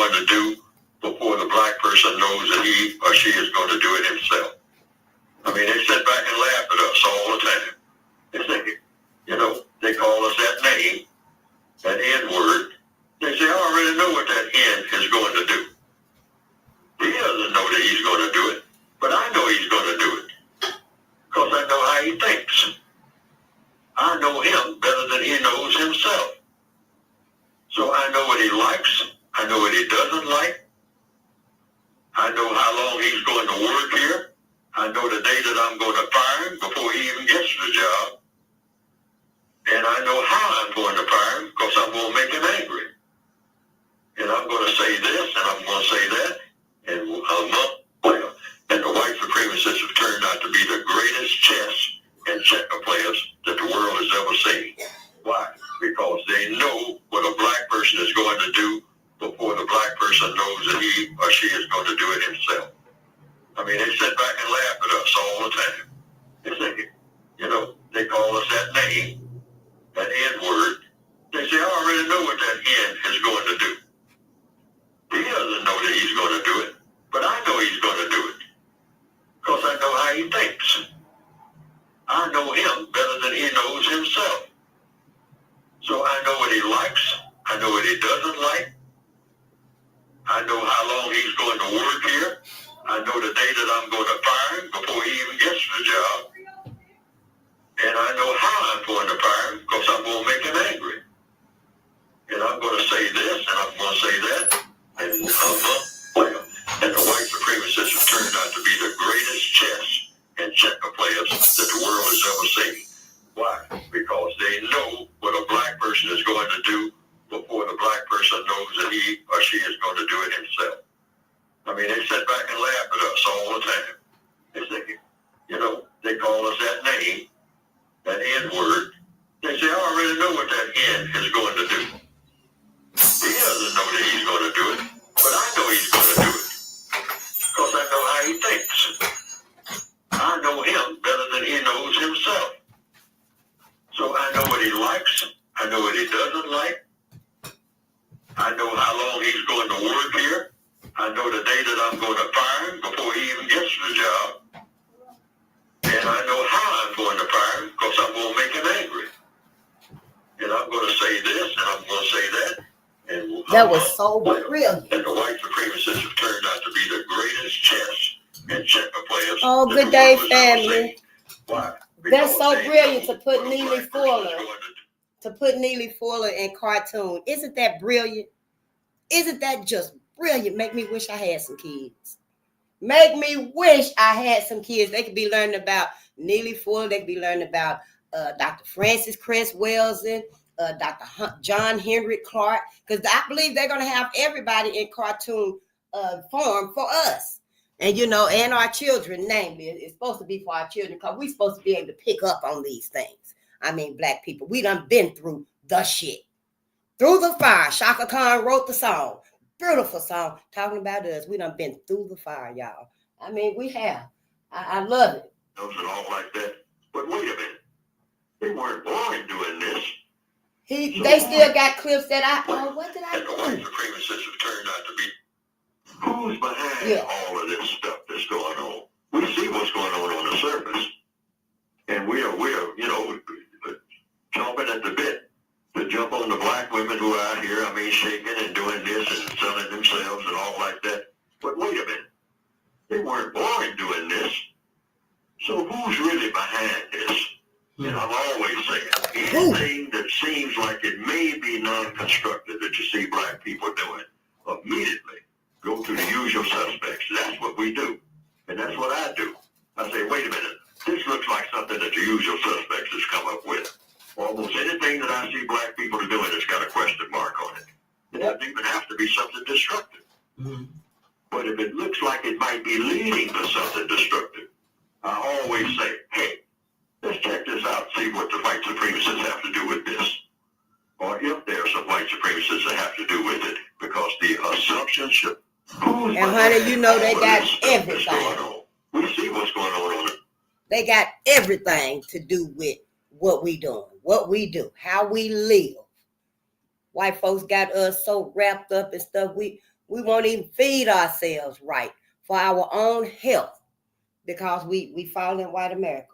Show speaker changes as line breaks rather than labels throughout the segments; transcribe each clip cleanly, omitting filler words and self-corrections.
going to do before the black person knows that he or she is going to do it himself. I mean, they sit back and laugh at us all the time. They say, they call us that name, that N-word. They say, I already know what that N is going to do. He doesn't know that he's going to do it, but I know he's going to do it because I know how he thinks. I know him better than he knows himself. So I know what he likes. I know what he doesn't like. I know how long he's going to work here. I know the day that I'm going to fire him before he even gets the job. And I know how I'm going to fire him because I'm going to make him angry. And I'm going to say this and I'm going to say that. And the white supremacists have turned out to be the greatest chess and checker players that the world has ever seen. Why? Because they know what a black person is going to do before the black person knows that he or she is going to do it himself. I mean, they sit back and laugh at us all the time. They say, they call us that name, that N-word. They say, I already know what that N is going to do. He doesn't know that he's going to do it, but I know he's going to do it because I know how he thinks. I know him better than he knows himself. So I know what he likes. I know what he doesn't like. I know how long he's going to work here. I know the day that I'm going to fire him before he even gets the job. And I know how I'm going to fire him because I'm going to make him angry. And I'm going to say this and I'm going to say that. And the white supremacists have turned out to be the greatest chess and checker players that the world has ever seen. Why? Because they know what a black person is going to do before the black person knows that he or she is going to do it himself. I mean, they sit back and laugh at us all the time. They say, they call us that name, that N-word. They say, I already know what that N is going to do. He doesn't know that he's going to do it, but I know he's going to do it because I know how he thinks. I know him better than he knows himself. So I know what he likes. I know what he doesn't like. I know how long he's going to work here. I know the day that I'm going to fire him before he even gets the job. And I know how I'm going to fire him because I'm going to make him angry. And I'm going to say this and I'm going to say that. And
that was so brilliant.
And the white supremacists have turned out to be the greatest chess and checker players.
Oh, good day, family.
Why?
That's so brilliant to put Neely Fuller in cartoon. Isn't that brilliant? Isn't that just brilliant? Make me wish I had some kids. Make me wish I had some kids. They could be learning about Neely Fuller. They could be learning about Dr. Francis Cress Welsing, Dr. John Henry Clark, because I believe they're going to have everybody in cartoon form for us. And, and our children, namely, it's supposed to be for our children because we're supposed to be able to pick up on these things. I mean, black people, we done been through the shit. Through the fire. Shaka Khan wrote the song. Beautiful song talking about us. We done been through the fire, y'all. I mean, we have. I love it.
And all like that. But wait a minute. They weren't born doing this.
They still got clips that what did I do?
And the white supremacists have turned out to be. Who's behind all of this stuff that's going on? We see what's going on the surface. And we're chomping at the bit to jump on the black women who are out here, shaking and doing this and selling themselves and all like that. But wait a minute. They weren't born doing this. So who's really behind this? And I'm always saying, anything that seems like it may be non-constructive that you see black people doing, immediately go to the usual suspects. That's what we do. And that's what I do. I say, wait a minute. This looks like something that the usual suspects has come up with. Almost anything that I see black people doing has got a question mark on it. It doesn't even have to be something destructive. Mm-hmm. But if it looks like it might be leading to something destructive, I always say, hey, let's check this out, see what the white supremacists have to do with this. Or if there are some white supremacists that have to do with it, because the assumption should...
And honey, they got everything.
We see what's going on it.
They got everything to do with what we doing, what we do, how we live. White folks got us so wrapped up in stuff. We won't even feed ourselves right for our own health because we fall in white America.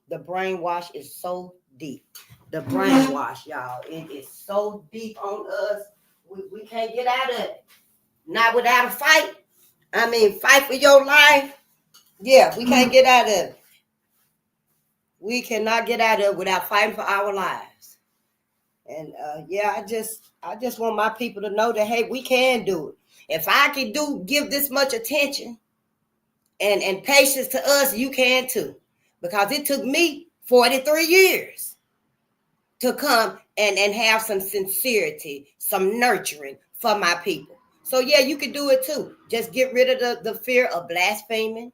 The brainwash is so deep. The brainwash, y'all, it is so deep on us. We can't get out of it. Not without a fight. I mean, fight for your life. Yeah, we can't get out of it. We cannot get out of it without fighting for our lives. And yeah, I just want my people to know that hey, we can do it. If I can give this much attention and patience to us, you can too. Because it took me 43 years to come and have some sincerity, some nurturing for my people. So yeah, you can do it too. Just get rid of the fear of blaspheming,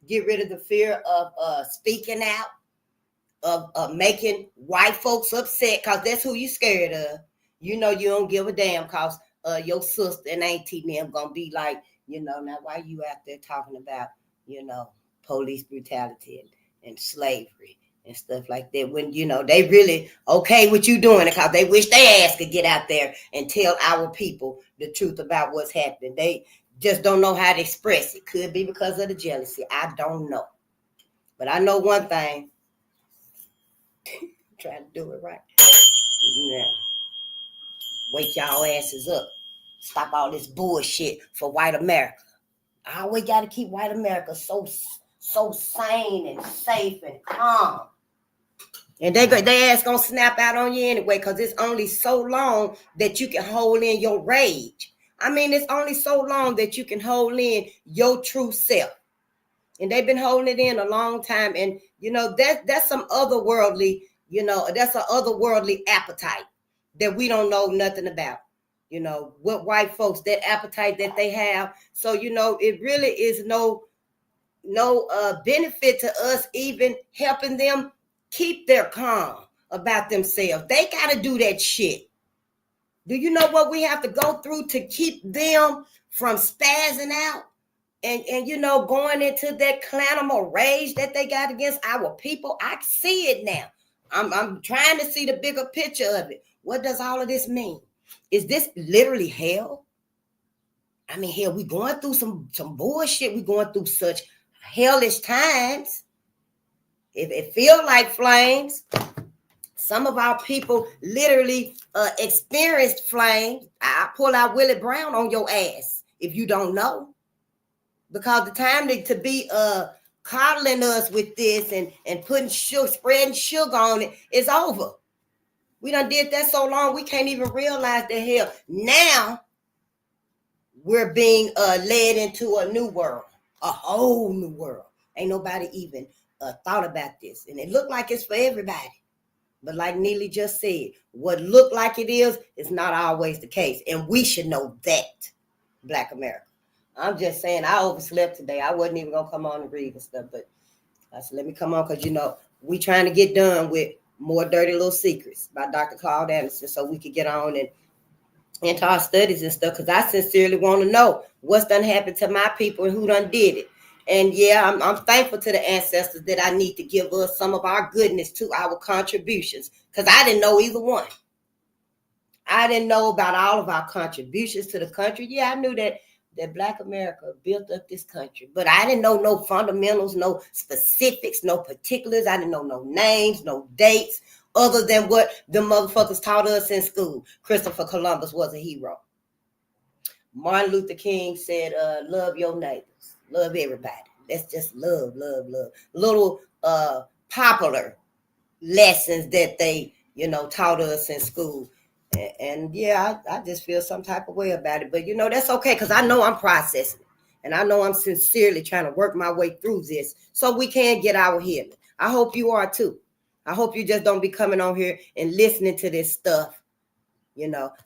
get rid of the fear of speaking out, of making white folks upset, because that's who you scared of. You know you don't give a damn because your sister and auntie and them gonna be like, now why you out there talking about, police brutality and slavery and stuff like that when they really okay with you doing it because they wish they ass could get out there and tell our people the truth about what's happening. They just don't know how to express it. Could be because of the jealousy. I don't know. But I know one thing. Trying to do it right. Yeah. Wake y'all asses up. Stop all this bullshit for white America. I always got to keep white America so sane and safe and calm. And they ass gonna snap out on you anyway, because it's only so long that you can hold in your rage. I mean, it's only so long that you can hold in your true self. And they've been holding it in a long time. And that's some otherworldly, that's an otherworldly appetite that we don't know nothing about. What white folks, that appetite that they have. So, it really is no benefit to us even helping them keep their calm about themselves. They got to do that shit. Do you know what we have to go through to keep them from spazzing out and going into that clamor rage that they got against our people? I see it now. I'm trying to see the bigger picture of it. What does all of this mean? Is this literally hell? I mean, hell, we going through some bullshit. We going through such hellish times. It feels like flames. Some of our people literally experienced flames. I pull out Willie Brown on your ass if you don't know. Because the time to be coddling us with this and putting sugar, spreading sugar on it is over. We done did that so long we can't even realize the hell. Now we're being led into a new world, a whole new world. Ain't nobody even thought about this. And it looked like it's for everybody. But like Neely just said, what looked like it is not always the case. And we should know that, Black America. I'm just saying, I overslept today. I wasn't even going to come on and read and stuff. But I said, let me come on because, we trying to get done with More Dirty Little Secrets by Dr. Claude Anderson so we could get on and into our studies and stuff, because I sincerely want to know what's done happened to my people and who done did it. And yeah, I'm thankful to the ancestors that I need to give us some of our goodness to our contributions, because I didn't know either one. I didn't know about all of our contributions to the country. Yeah, I knew that Black America built up this country, but I didn't know no fundamentals, no specifics, no particulars. I didn't know no names, no dates, other than what the motherfuckers taught us in school. Christopher Columbus was a hero. Martin Luther King said, love your neighbors, love everybody. Let's just love. Little popular lessons that they, taught us in school. And yeah, I just feel some type of way about it. But, that's okay, because I know I'm processing it. And I know I'm sincerely trying to work my way through this so we can get our healing. I hope you are too. I hope you just don't be coming on here and listening to this stuff.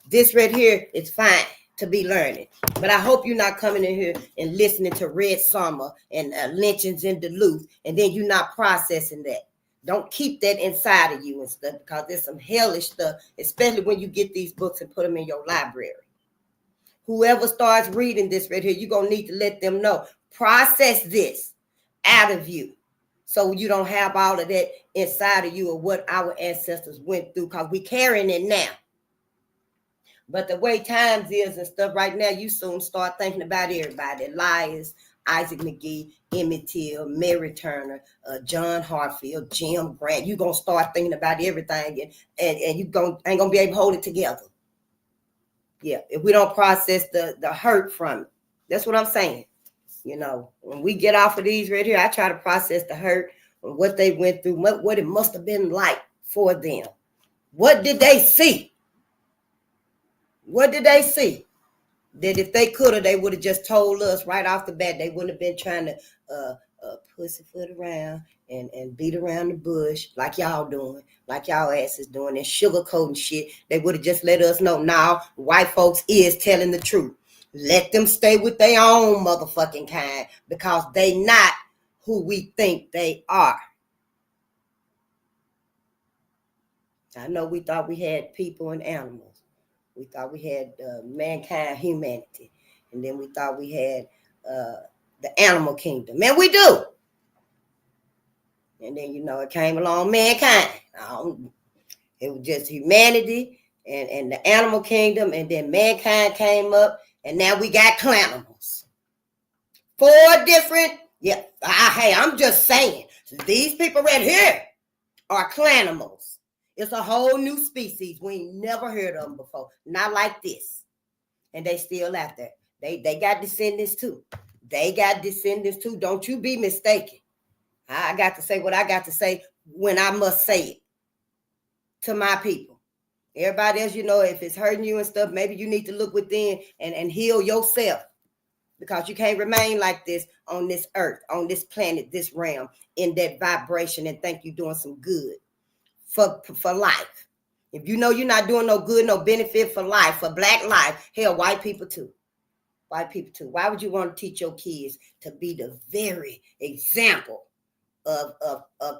This right here is fine to be learning. But I hope you're not coming in here and listening to Red Summer and lynchings in Duluth, and then you're not processing that. Don't keep that inside of you and stuff, because there's some hellish stuff, especially when you get these books and put them in your library. Whoever starts reading this right here, you're going to need to let them know. Process this out of you so you don't have all of that inside of you of what our ancestors went through, because we're carrying it now. But the way times is and stuff right now, you soon start thinking about everybody. Liars, Isaac McGee, Emmett Till, Mary Turner, John Hartfield, Jim Grant. You gonna start thinking about everything, and you ain't gonna be able to hold it together. Yeah, if we don't process the hurt from it. That's what I'm saying. You know, when we get off of these right here, I try to process the hurt and what they went through, what it must have been like for them. What did they see? What did they see? That if they could have, they would have just told us right off the bat. They wouldn't have been trying to pussyfoot around and beat around the bush like y'all doing, like y'all asses doing, and sugarcoating shit. They would have just let us know now white folks is telling the truth. Let them stay with their own motherfucking kind because they not who we think they are. I know we thought we had people and animals. We thought we had mankind, humanity. And then we thought we had the animal kingdom. Man, we do. And then, you know, it came along mankind. It was just humanity and the animal kingdom. And then mankind came up. And now we got clanimals. 4 different. Yeah. Hey, I'm just saying. These people right here are clanimals. It's a whole new species. We ain't never heard of them before. Not like this. And they still out there. They got descendants too. They got descendants too. Don't you be mistaken. I got to say what I got to say when I must say it to my people. Everybody else, you know, if it's hurting you and stuff, maybe you need to look within and heal yourself. Because you can't remain like this on this earth, on this planet, this realm, in that vibration and think you're doing some good for life. If you know you're not doing no good, no benefit for life, for black life, hell, white people too. White people too. Why would you want to teach your kids to be the very example of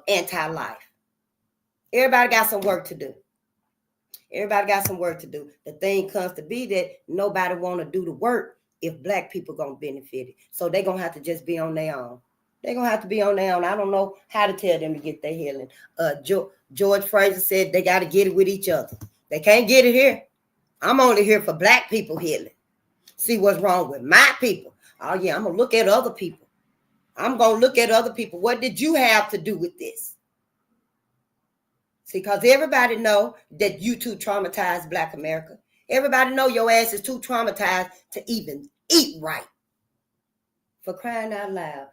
anti-life? Everybody got some work to do. Everybody got some work to do. The thing comes to be that nobody want to do the work if black people gonna benefit it. So they're gonna have to just be on their own. They're gonna have to be on their own. I don't know how to tell them to get their healing. George Fraser said they got to get it with each other. They can't get it here. I'm only here for black people healing. See what's wrong with my people. Oh yeah, I'm gonna look at other people. I'm gonna look at other people. What did you have to do with this? See, because everybody know that you too traumatized Black America. Everybody know your ass is too traumatized to even eat right. For crying out loud,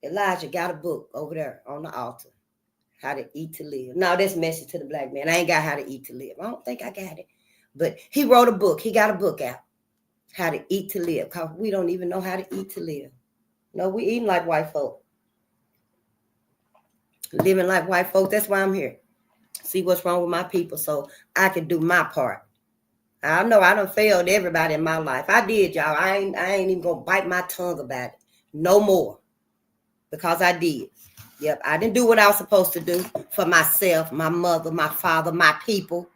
Elijah got a book over there on the altar. How to Eat to Live. No, that's message to the black man. I ain't got How to Eat to Live. I don't think I got it. But he wrote a book. He got a book out. How to Eat to Live. Because we don't even know how to eat to live. No, we eating like white folk. Living like white folk. That's why I'm here. See what's wrong with my people so I can do my part. I know I done failed everybody in my life. I did, y'all. I ain't even gonna bite my tongue about it. No more. Because I did. Yep, I didn't do what I was supposed to do for myself, my mother, my father, my people.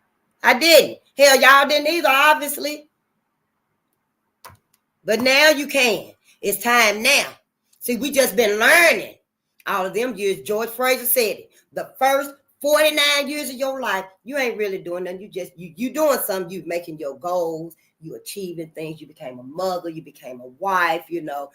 I didn't. Hell, y'all didn't either, obviously. But now you can. It's time now. See, we just been learning all of them years. George Fraser said it. The first 49 years of your life, you ain't really doing nothing. You doing something. You making your goals. You achieving things. You became a mother. You became a wife. You know,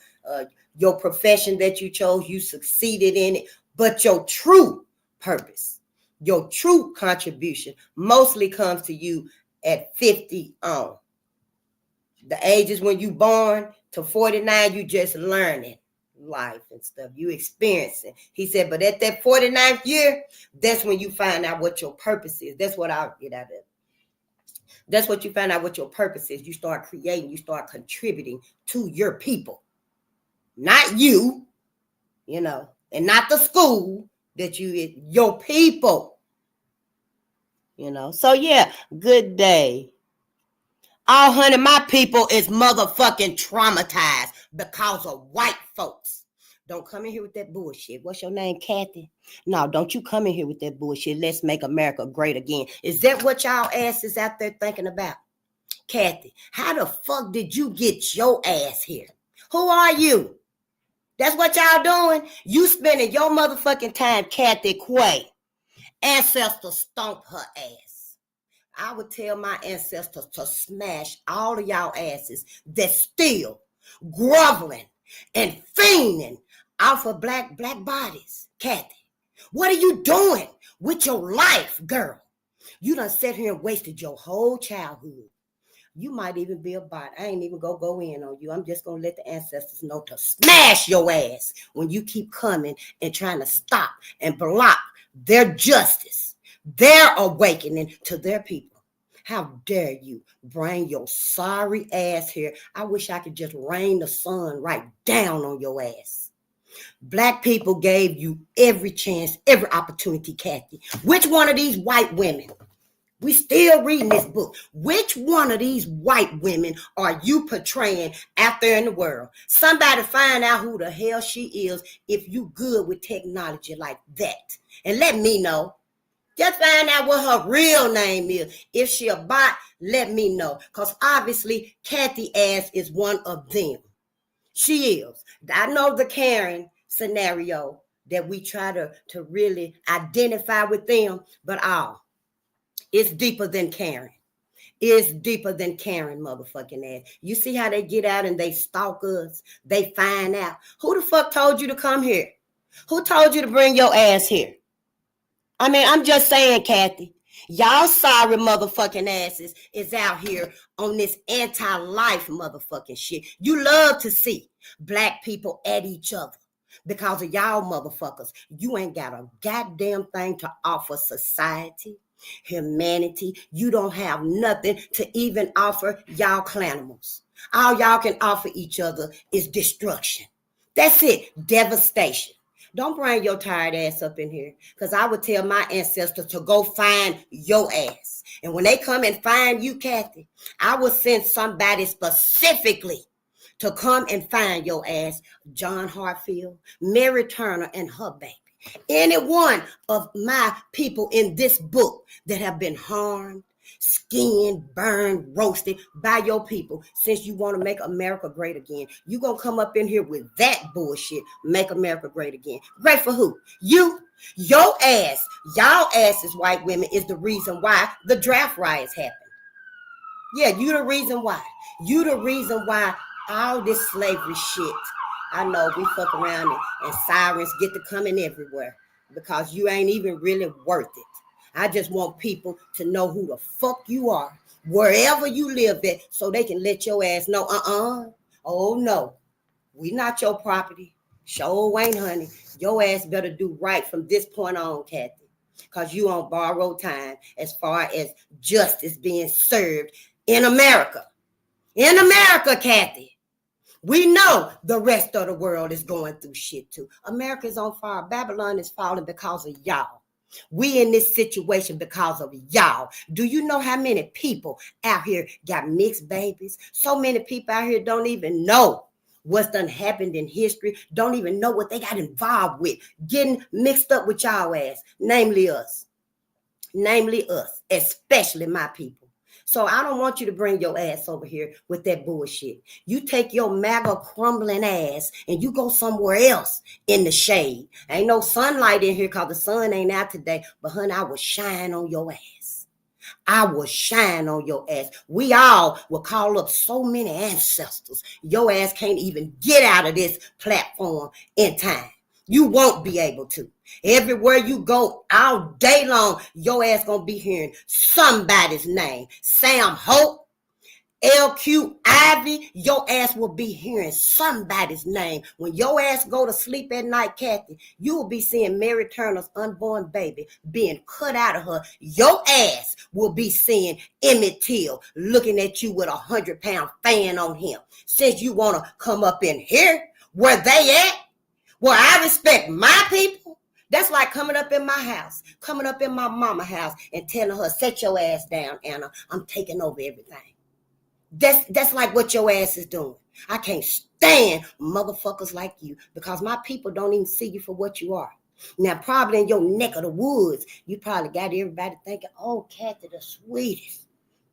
your profession that you chose, you succeeded in it. But your true purpose, your true contribution mostly comes to you at 50 on. The ages when you born to 49, you just learning life and stuff. You experiencing. He said, but at that 49th year, that's when you find out what your purpose is. That's what I'll get out of it. That's what you find out what your purpose is. You start creating, you start contributing to your people. Not you, you know, and not the school that your people. You know, so yeah, good day. All honey, my people is motherfucking traumatized because of white folks. Don't come in here with that bullshit. What's your name, Kathy? No, don't you come in here with that bullshit. Let's make America great again. Is that what y'all asses out there thinking about? Kathy, how the fuck did you get your ass here? Who are you? That's what y'all doing? You spending your motherfucking time, Kathy Quay. Ancestors stomp her ass. I would tell my ancestors to smash all of y'all asses that's still groveling and fiending out for black bodies. Kathy, what are you doing with your life, girl? You done sat here and wasted your whole childhood. You might even be a bot. I ain't even gonna go in on you. I'm just gonna let the ancestors know to smash your ass when you keep coming and trying to stop and block their justice, their awakening to their people. How dare you bring your sorry ass here? I wish I could just rain the sun right down on your ass. Black people gave you every chance, every opportunity, Kathy. Which one of these white women? We still reading this book. Which one of these white women are you portraying out there in the world? Somebody find out who the hell she is if you good with technology like that. And let me know. Just find out what her real name is. If she a bot, let me know. Because obviously, Kathy ass is one of them. She is. I know the Karen scenario that we try to really identify with them, but it's deeper than Karen. It's deeper than Karen, motherfucking ass. You see how they get out and they stalk us? They find out. Who the fuck told you to come here? Who told you to bring your ass here? I mean, I'm just saying, Kathy. Y'all sorry motherfucking asses is out here on this anti-life motherfucking shit. You love to see black people at each other. Because of y'all motherfuckers, you ain't got a goddamn thing to offer society, humanity. You don't have nothing to even offer y'all clanimals. All y'all can offer each other is destruction. That's it, devastation. Don't bring your tired ass up in here, because I would tell my ancestors to go find your ass. And when they come and find you, Kathy, I will send somebody specifically to come and find your ass. John Hartfield, Mary Turner, and her baby. Any one of my people in this book that have been harmed, skinned, burned, roasted by your people since you want to make America great again. You gonna come up in here with that bullshit, make America great again. Great for who? You? Your ass, y'all asses, white women, is the reason why the draft riots happened. Yeah, you the reason why. You the reason why all this slavery shit. I know we fuck around and sirens get to coming everywhere because you ain't even really worth it. I just want people to know who the fuck you are, wherever you live at, so they can let your ass know, oh no, we not your property. Sure ain't, honey. Your ass better do right from this point on, Kathy, because you on borrowed time as far as justice being served in America. In America, Kathy. We know the rest of the world is going through shit too. America is on fire. Babylon is falling because of y'all. We in this situation because of y'all. Do you know how many people out here got mixed babies? So many people out here don't even know what's done happened in history, don't even know what they got involved with, getting mixed up with y'all ass, namely us, especially my people. So I don't want you to bring your ass over here with that bullshit. You take your MAGA crumbling ass and you go somewhere else in the shade. Ain't no sunlight in here because the sun ain't out today. But honey, I will shine on your ass. I will shine on your ass. We all will call up so many ancestors. Your ass can't even get out of this platform in time. You won't be able to. Everywhere you go all day long, your ass gonna be hearing somebody's name. Sam Hope, LQ Ivy, your ass will be hearing somebody's name. When your ass go to sleep at night, Kathy, you will be seeing Mary Turner's unborn baby being cut out of her. Your ass will be seeing Emmett Till looking at you with a 100-pound fan on him. Since you want to come up in here, where they at? Well, I respect my people. That's like coming up in my house, coming up in my mama house and telling her, set your ass down, Anna. I'm taking over everything. That's like what your ass is doing. I can't stand motherfuckers like you because my people don't even see you for what you are. Now, probably in your neck of the woods, you probably got everybody thinking, oh, Kathy, the sweetest,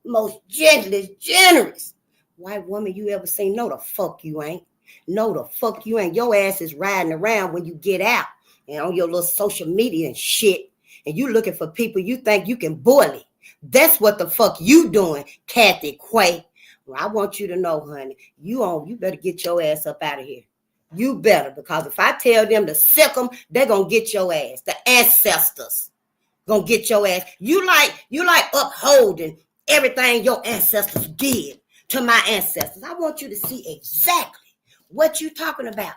most gentlest, generous white woman you ever seen. No, the fuck you ain't. No, the fuck you ain't. Your ass is riding around when you get out and on your little social media and shit. And you looking for people you think you can bully. That's what the fuck you doing, Kathy Quay. Well, I want you to know, honey, you better get your ass up out of here. You better, because if I tell them to sick them, they're gonna get your ass. The ancestors gonna get your ass. You like upholding everything your ancestors did to my ancestors. I want you to see exactly what you talking about.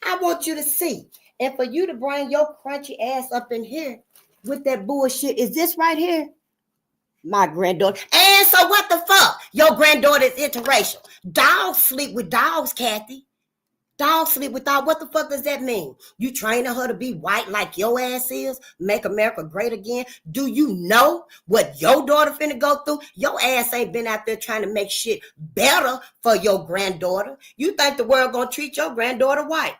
I want you to see. And for you to bring your crunchy ass up in here with that bullshit, is this right here? My granddaughter. And so what the fuck? Your granddaughter is interracial. Dogs sleep with dogs, Kathy. Dogs sleep with dogs. What the fuck does that mean? You training her to be white like your ass is? Make America great again? Do you know what your daughter finna go through? Your ass ain't been out there trying to make shit better for your granddaughter. You think the world gonna treat your granddaughter white?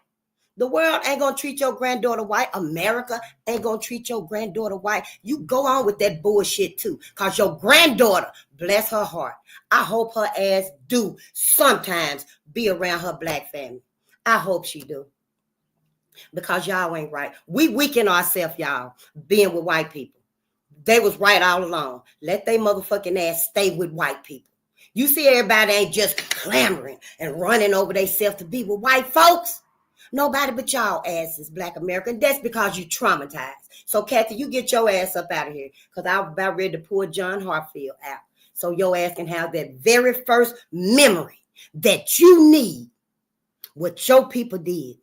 The world ain't gonna treat your granddaughter white. America ain't gonna treat your granddaughter white. You go on with that bullshit too. Cause your granddaughter, bless her heart, I hope her ass do sometimes be around her black family. I hope she do. Because y'all ain't right. We weaken ourselves, y'all, being with white people. They was right all along. Let they motherfucking ass stay with white people. You see everybody ain't just clamoring and running over themselves to be with white folks. Nobody but y'all asses, Black American. That's because you traumatized. So, Kathy, you get your ass up out of here. Because I was about ready to pull John Hartfield out. So your ass can have that very first memory that you need. What your people did.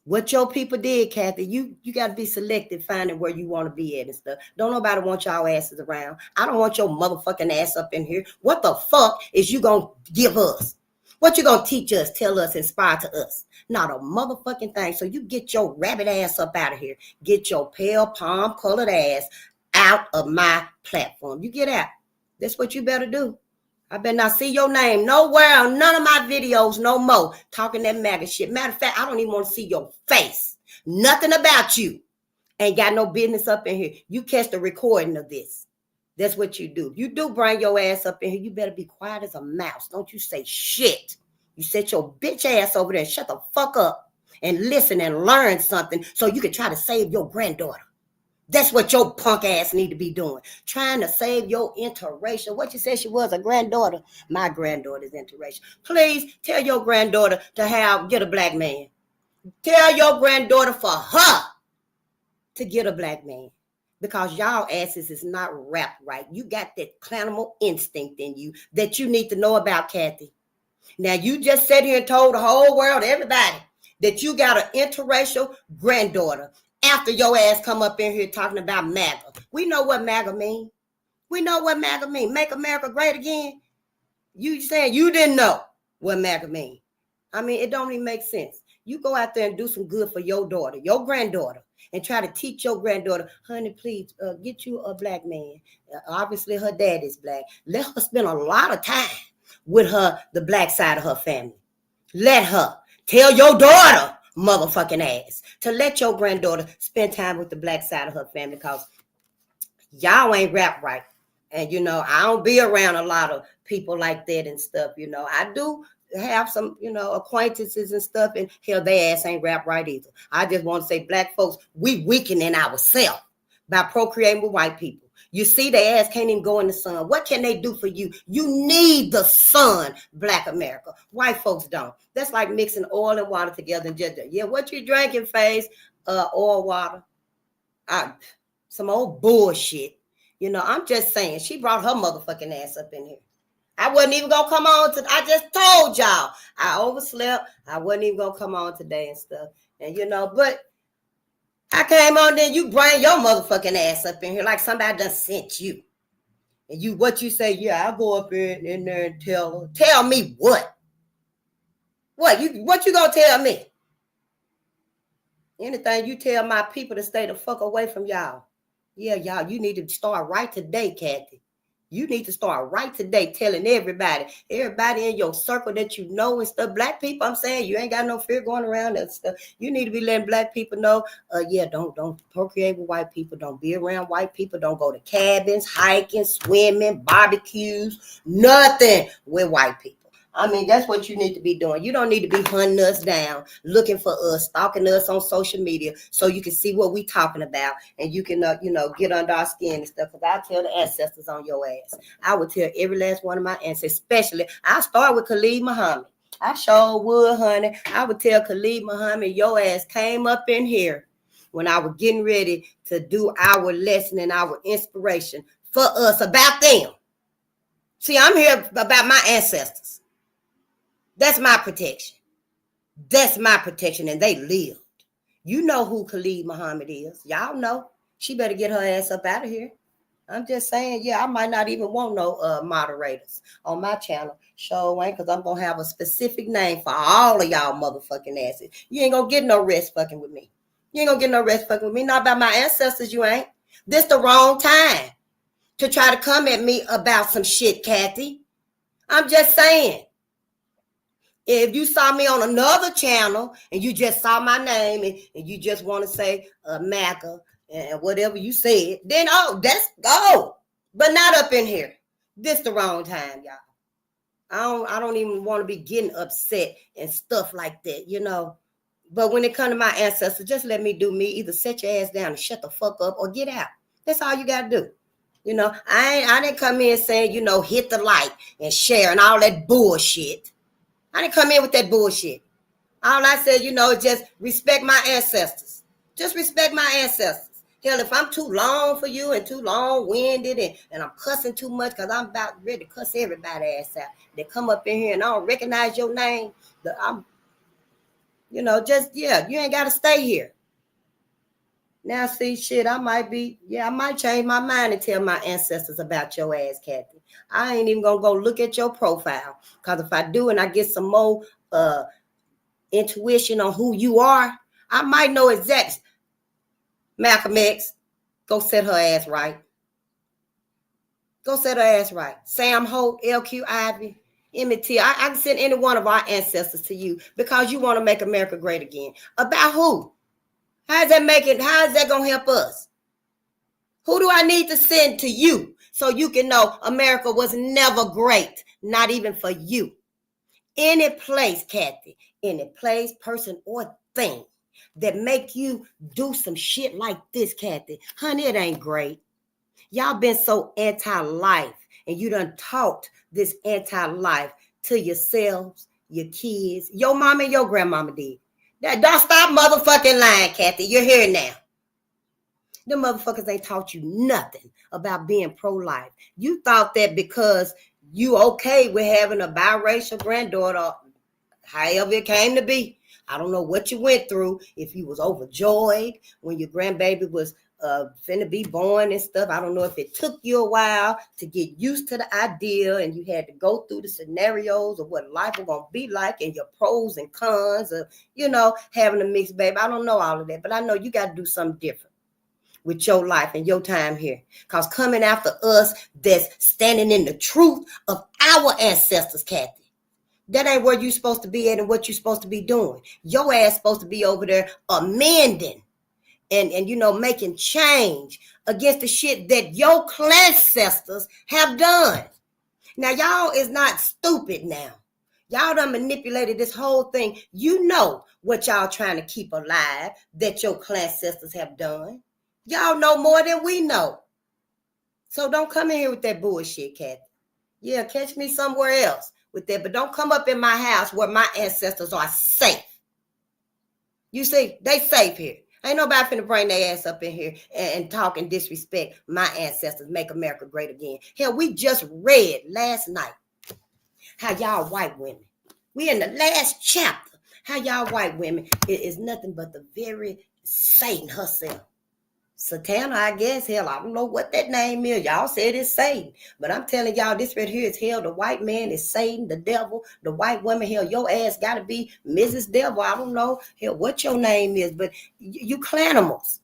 What your people did, Kathy. You got to be selective finding where you want to be at and stuff. Don't nobody want y'all asses around. I don't want your motherfucking ass up in here. What the fuck is you going to give us? What you going to teach us, tell us, inspire to us? Not a motherfucking thing. So you get your rabbit ass up out of here. Get your pale palm colored ass out of my platform. You get out. That's what you better do. I better not see your name nowhere on none of my videos no more talking that MAGA shit. Matter of fact, I don't even want to see your face. Nothing about you. Ain't got no business up in here. You catch the recording of this. That's what you do. If you do bring your ass up in here, you better be quiet as a mouse. Don't you say shit. You set your bitch ass over there and shut the fuck up and listen and learn something so you can try to save your granddaughter. That's what your punk ass need to be doing. Trying to save your interracial. What you said she was, a granddaughter? My granddaughter's interracial. Please tell your granddaughter to get a black man. Tell your granddaughter for her to get a black man. Because y'all asses is not wrapped right. You got that animal instinct in you that you need to know about, Kathy. Now, you just sat here and told the whole world, everybody, that you got an interracial granddaughter after your ass come up in here talking about MAGA. We know what MAGA mean. We know what MAGA mean. Make America great again. You saying you didn't know what MAGA mean. I mean, it don't even make sense. You go out there and do some good for your daughter, your granddaughter, and try to teach your granddaughter, honey, please get you a black man. Obviously, her dad is black. Let her spend a lot of time with the black side of her family. Let her. Tell your daughter, motherfucking ass, to let your granddaughter spend time with the black side of her family, because y'all ain't rap right. And, I don't be around a lot of people like that and stuff. I do have some, acquaintances and stuff, and hell, their ass ain't rap right either. I just want to say, black folks, we weakening ourselves by procreating with white people. You see, their ass can't even go in the sun. What can they do for you? You need the sun, Black America. White folks don't. That's like mixing oil and water together and just, what you drinking, Face? Oil, water. Some old bullshit. I'm just saying, she brought her motherfucking ass up in here. I wasn't even going to come on I just told y'all. I overslept. I wasn't even going to come on today and stuff. And, but I came on there, you bring your motherfucking ass up in here like somebody done sent you. And what you say, I'll go up in there and tell her. Tell me what? What you gonna tell me? Anything you tell my people to stay the fuck away from y'all. Yeah, y'all, you need to start right today, Kathy. You need to start right today telling everybody in your circle that you know and stuff. Black people, I'm saying, you ain't got no fear going around that stuff. You need to be letting black people know, don't procreate with white people. Don't be around white people. Don't go to cabins, hiking, swimming, barbecues, nothing with white people. I mean, that's what you need to be doing. You don't need to be hunting us down, looking for us, stalking us on social media so you can see what we talking about and you can, get under our skin and stuff. Because I tell the ancestors on your ass. I would tell every last one of my ancestors, especially, I start with Khalid Muhammad. I sure would, honey. I would tell Khalid Muhammad, your ass came up in here when I was getting ready to do our lesson and our inspiration for us about them. See, I'm here about my ancestors. That's my protection. That's my protection, and they lived. You know who Khalid Muhammad is. Y'all know. She better get her ass up out of here. I'm just saying, I might not even want no moderators on my channel. Sure ain't, because I'm going to have a specific name for all of y'all motherfucking asses. You ain't going to get no rest fucking with me. You ain't going to get no rest fucking with me. Not about my ancestors, you ain't. This the wrong time to try to come at me about some shit, Kathy. I'm just saying. If you saw me on another channel and you just saw my name and you just want to say Macca and whatever you said, then that's go. But not up in here. This the wrong time, y'all. I don't even want to be getting upset and stuff like that, But when it comes to my ancestors, just let me do me. Either set your ass down and shut the fuck up or get out. That's all you gotta do. I didn't come in saying, hit the like and share and all that bullshit. I didn't come in with that bullshit. All I said, just respect my ancestors. Just respect my ancestors. Hell, if I'm too long for you and too long-winded and I'm cussing too much because I'm about ready to cuss everybody ass out. They come up in here and I don't recognize your name. You ain't got to stay here. Now, see, shit, I might change my mind and tell my ancestors about your ass, Kathy. I ain't even going to go look at your profile. Because if I do and I get some more intuition on who you are, I might know exact. Malcolm X, go set her ass right. Go set her ass right. Sam Hope, LQ Ivy, Emmett Till. I can send any one of our ancestors to you because you want to make America great again. About who? How is that going to help us? Who do I need to send to you so you can know America was never great, not even for you? Any place, Kathy, any place, person, or thing that make you do some shit like this, Kathy, honey, it ain't great. Y'all been so anti-life, and you done taught this anti-life to yourselves, your kids, your mama and your grandmama did. Don't stop motherfucking lying, Kathy. You're here now. Them motherfuckers ain't taught you nothing about being pro-life. You thought that because you okay with having a biracial granddaughter, however it came to be. I don't know what you went through, if you was overjoyed when your grandbaby was finna be born and stuff. I don't know if it took you a while to get used to the idea and you had to go through the scenarios of what life was going to be like and your pros and cons of, having a mixed baby. I don't know all of that, but I know you got to do something different with your life and your time here. Because coming after us that's standing in the truth of our ancestors, Kathy, that ain't where you're supposed to be at and what you're supposed to be doing. Your ass supposed to be over there amending and making change against the shit that your ancestors have done. Now, y'all is not stupid now. Y'all done manipulated this whole thing. You know what y'all trying to keep alive that your ancestors have done. Y'all know more than we know. So don't come in here with that bullshit, Kathy. Yeah, catch me somewhere else with that, but don't come up in my house where my ancestors are safe. You see, they safe here. Ain't nobody finna bring their ass up in here and talk and disrespect my ancestors, make America great again. Hell, we just read last night how y'all white women, we in the last chapter, how y'all white women is nothing but the very Satan herself. Satana, I guess. Hell, I don't know what that name is. Y'all said it's Satan. But I'm telling y'all, this right here is hell. The white man is Satan, the devil. The white woman, hell, your ass got to be Mrs. Devil. I don't know, hell, what your name is. But you clanimals.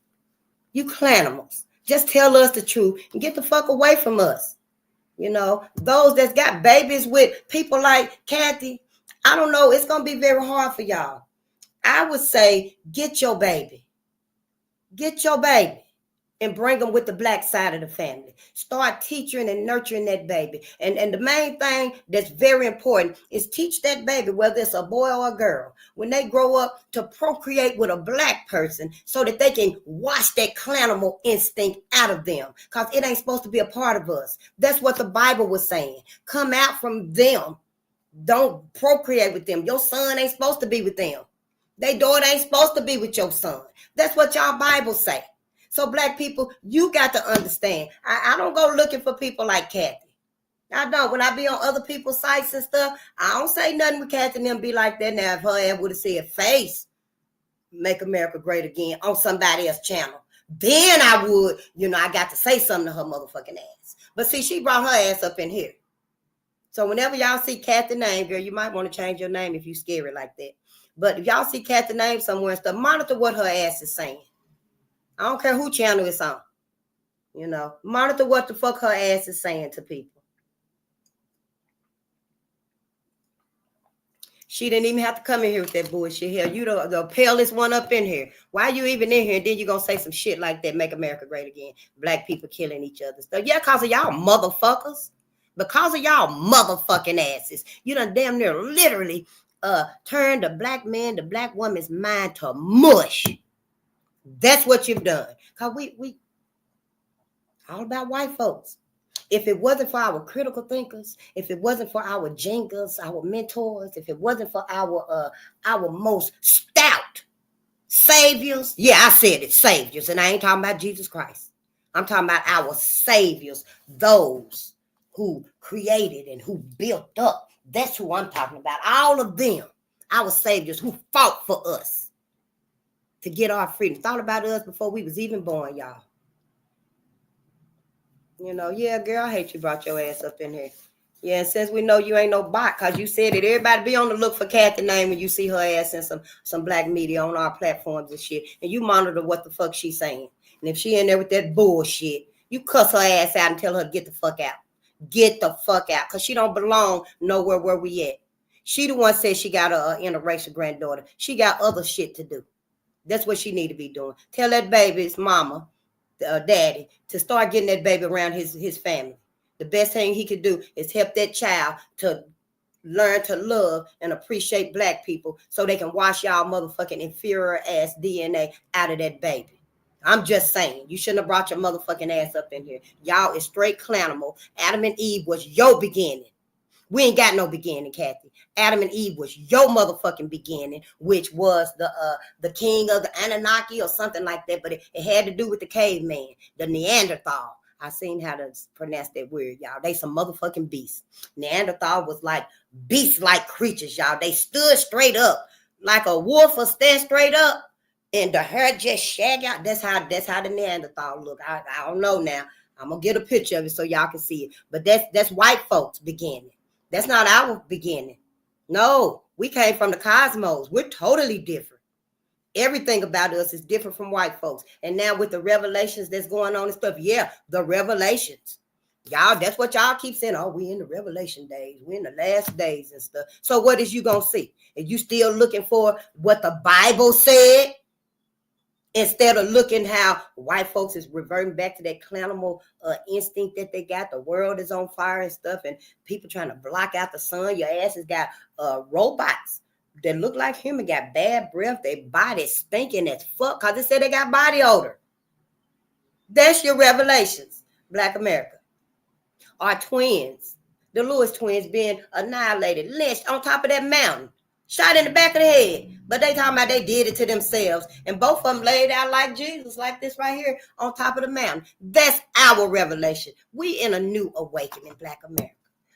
You clanimals. Just tell us the truth and get the fuck away from us. Those that's got babies with people like Kathy, I don't know. It's going to be very hard for y'all. I would say get your baby. Get your baby. and bring them with the black side of the family. Start teaching and nurturing that baby. And the main thing that's very important is teach that baby, whether it's a boy or a girl, when they grow up, to procreate with a black person so that they can wash that cannibal instinct out of them, because it ain't supposed to be a part of us. That's what the Bible was saying. Come out from them. Don't procreate with them. Your son ain't supposed to be with them. Their daughter ain't supposed to be with your son. That's what y'all Bible say. So black people, you got to understand. I don't go looking for people like Kathy. I don't. When I be on other people's sites and stuff, I don't say nothing with Kathy and them be like that. Now, if her ass would have said face, make America great again on somebody else's channel, then I would, I got to say something to her motherfucking ass. But see, she brought her ass up in here. So whenever y'all see Kathy name, girl, you might want to change your name if you scary like that. But if y'all see Kathy name somewhere and stuff, monitor what her ass is saying. I don't care who channel it's on. Monitor what the fuck her ass is saying to people. She didn't even have to come in here with that bullshit. Hell, you the palest one up in here. Why you even in here? And then you gonna say some shit like that, make America great again. Black people killing each other. Stuff. Yeah, because of y'all motherfuckers. Because of y'all motherfucking asses. You done damn near literally turned the black man, the black woman's mind to mush. That's what you've done. Because we all about white folks. If it wasn't for our critical thinkers, if it wasn't for our jingers, our mentors, if it wasn't for our most stout saviors, yeah, I said it, saviors, and I ain't talking about Jesus Christ. I'm talking about our saviors, those who created and who built up. That's who I'm talking about. All of them, our saviors who fought for us to get our freedom. Thought about us before we was even born, y'all. Yeah, girl, I hate you brought your ass up in here. Yeah, and since we know you ain't no bot, because you said it, everybody be on the look for Kathy name when you see her ass in some black media on our platforms and shit. And you monitor what the fuck she's saying. And if she in there with that bullshit, you cuss her ass out and tell her to get the fuck out. Get the fuck out, because she don't belong nowhere where we at. She the one said she got a interracial granddaughter. She got other shit to do. That's what she need to be doing. Tell that baby's mama, daddy, to start getting that baby around his family. The best thing he could do is help that child to learn to love and appreciate black people so they can wash y'all motherfucking inferior ass DNA out of that baby. I'm just saying, you shouldn't have brought your motherfucking ass up in here. Y'all is straight clownimal. Adam and Eve was your beginning. We ain't got no beginning, Kathy. Adam and Eve was your motherfucking beginning, which was the king of the Anunnaki or something like that. But it had to do with the caveman, the Neanderthal. I seen how to pronounce that word, y'all. They some motherfucking beasts. Neanderthal was like beast-like creatures, y'all. They stood straight up like a wolf will stand straight up, and the hair just shag out. That's how the Neanderthal look. I don't know now. I'm gonna get a picture of it so y'all can see it. But that's white folks' beginning. That's not our beginning. No, we came from the cosmos. We're totally different. Everything about us is different from white folks. And now with the revelations that's going on and stuff, yeah, the revelations. Y'all, that's what y'all keep saying. Oh, we in the revelation days. We in the last days and stuff. So what is you going to see? Are you still looking for what the Bible said? Instead of looking how white folks is reverting back to that clownimal instinct that they got. The world is on fire and stuff, and people trying to block out the sun. Your ass has got robots that look like human, got bad breath. Their body stinking as fuck because they said they got body odor. That's your revelations, Black America. Our twins, the Lewis twins being annihilated, lynched on top of that mountain. Shot in the back of the head. But they talking about they did it to themselves. And both of them laid out like Jesus, like this right here on top of the mountain. That's our revelation. We in a new awakening, Black America.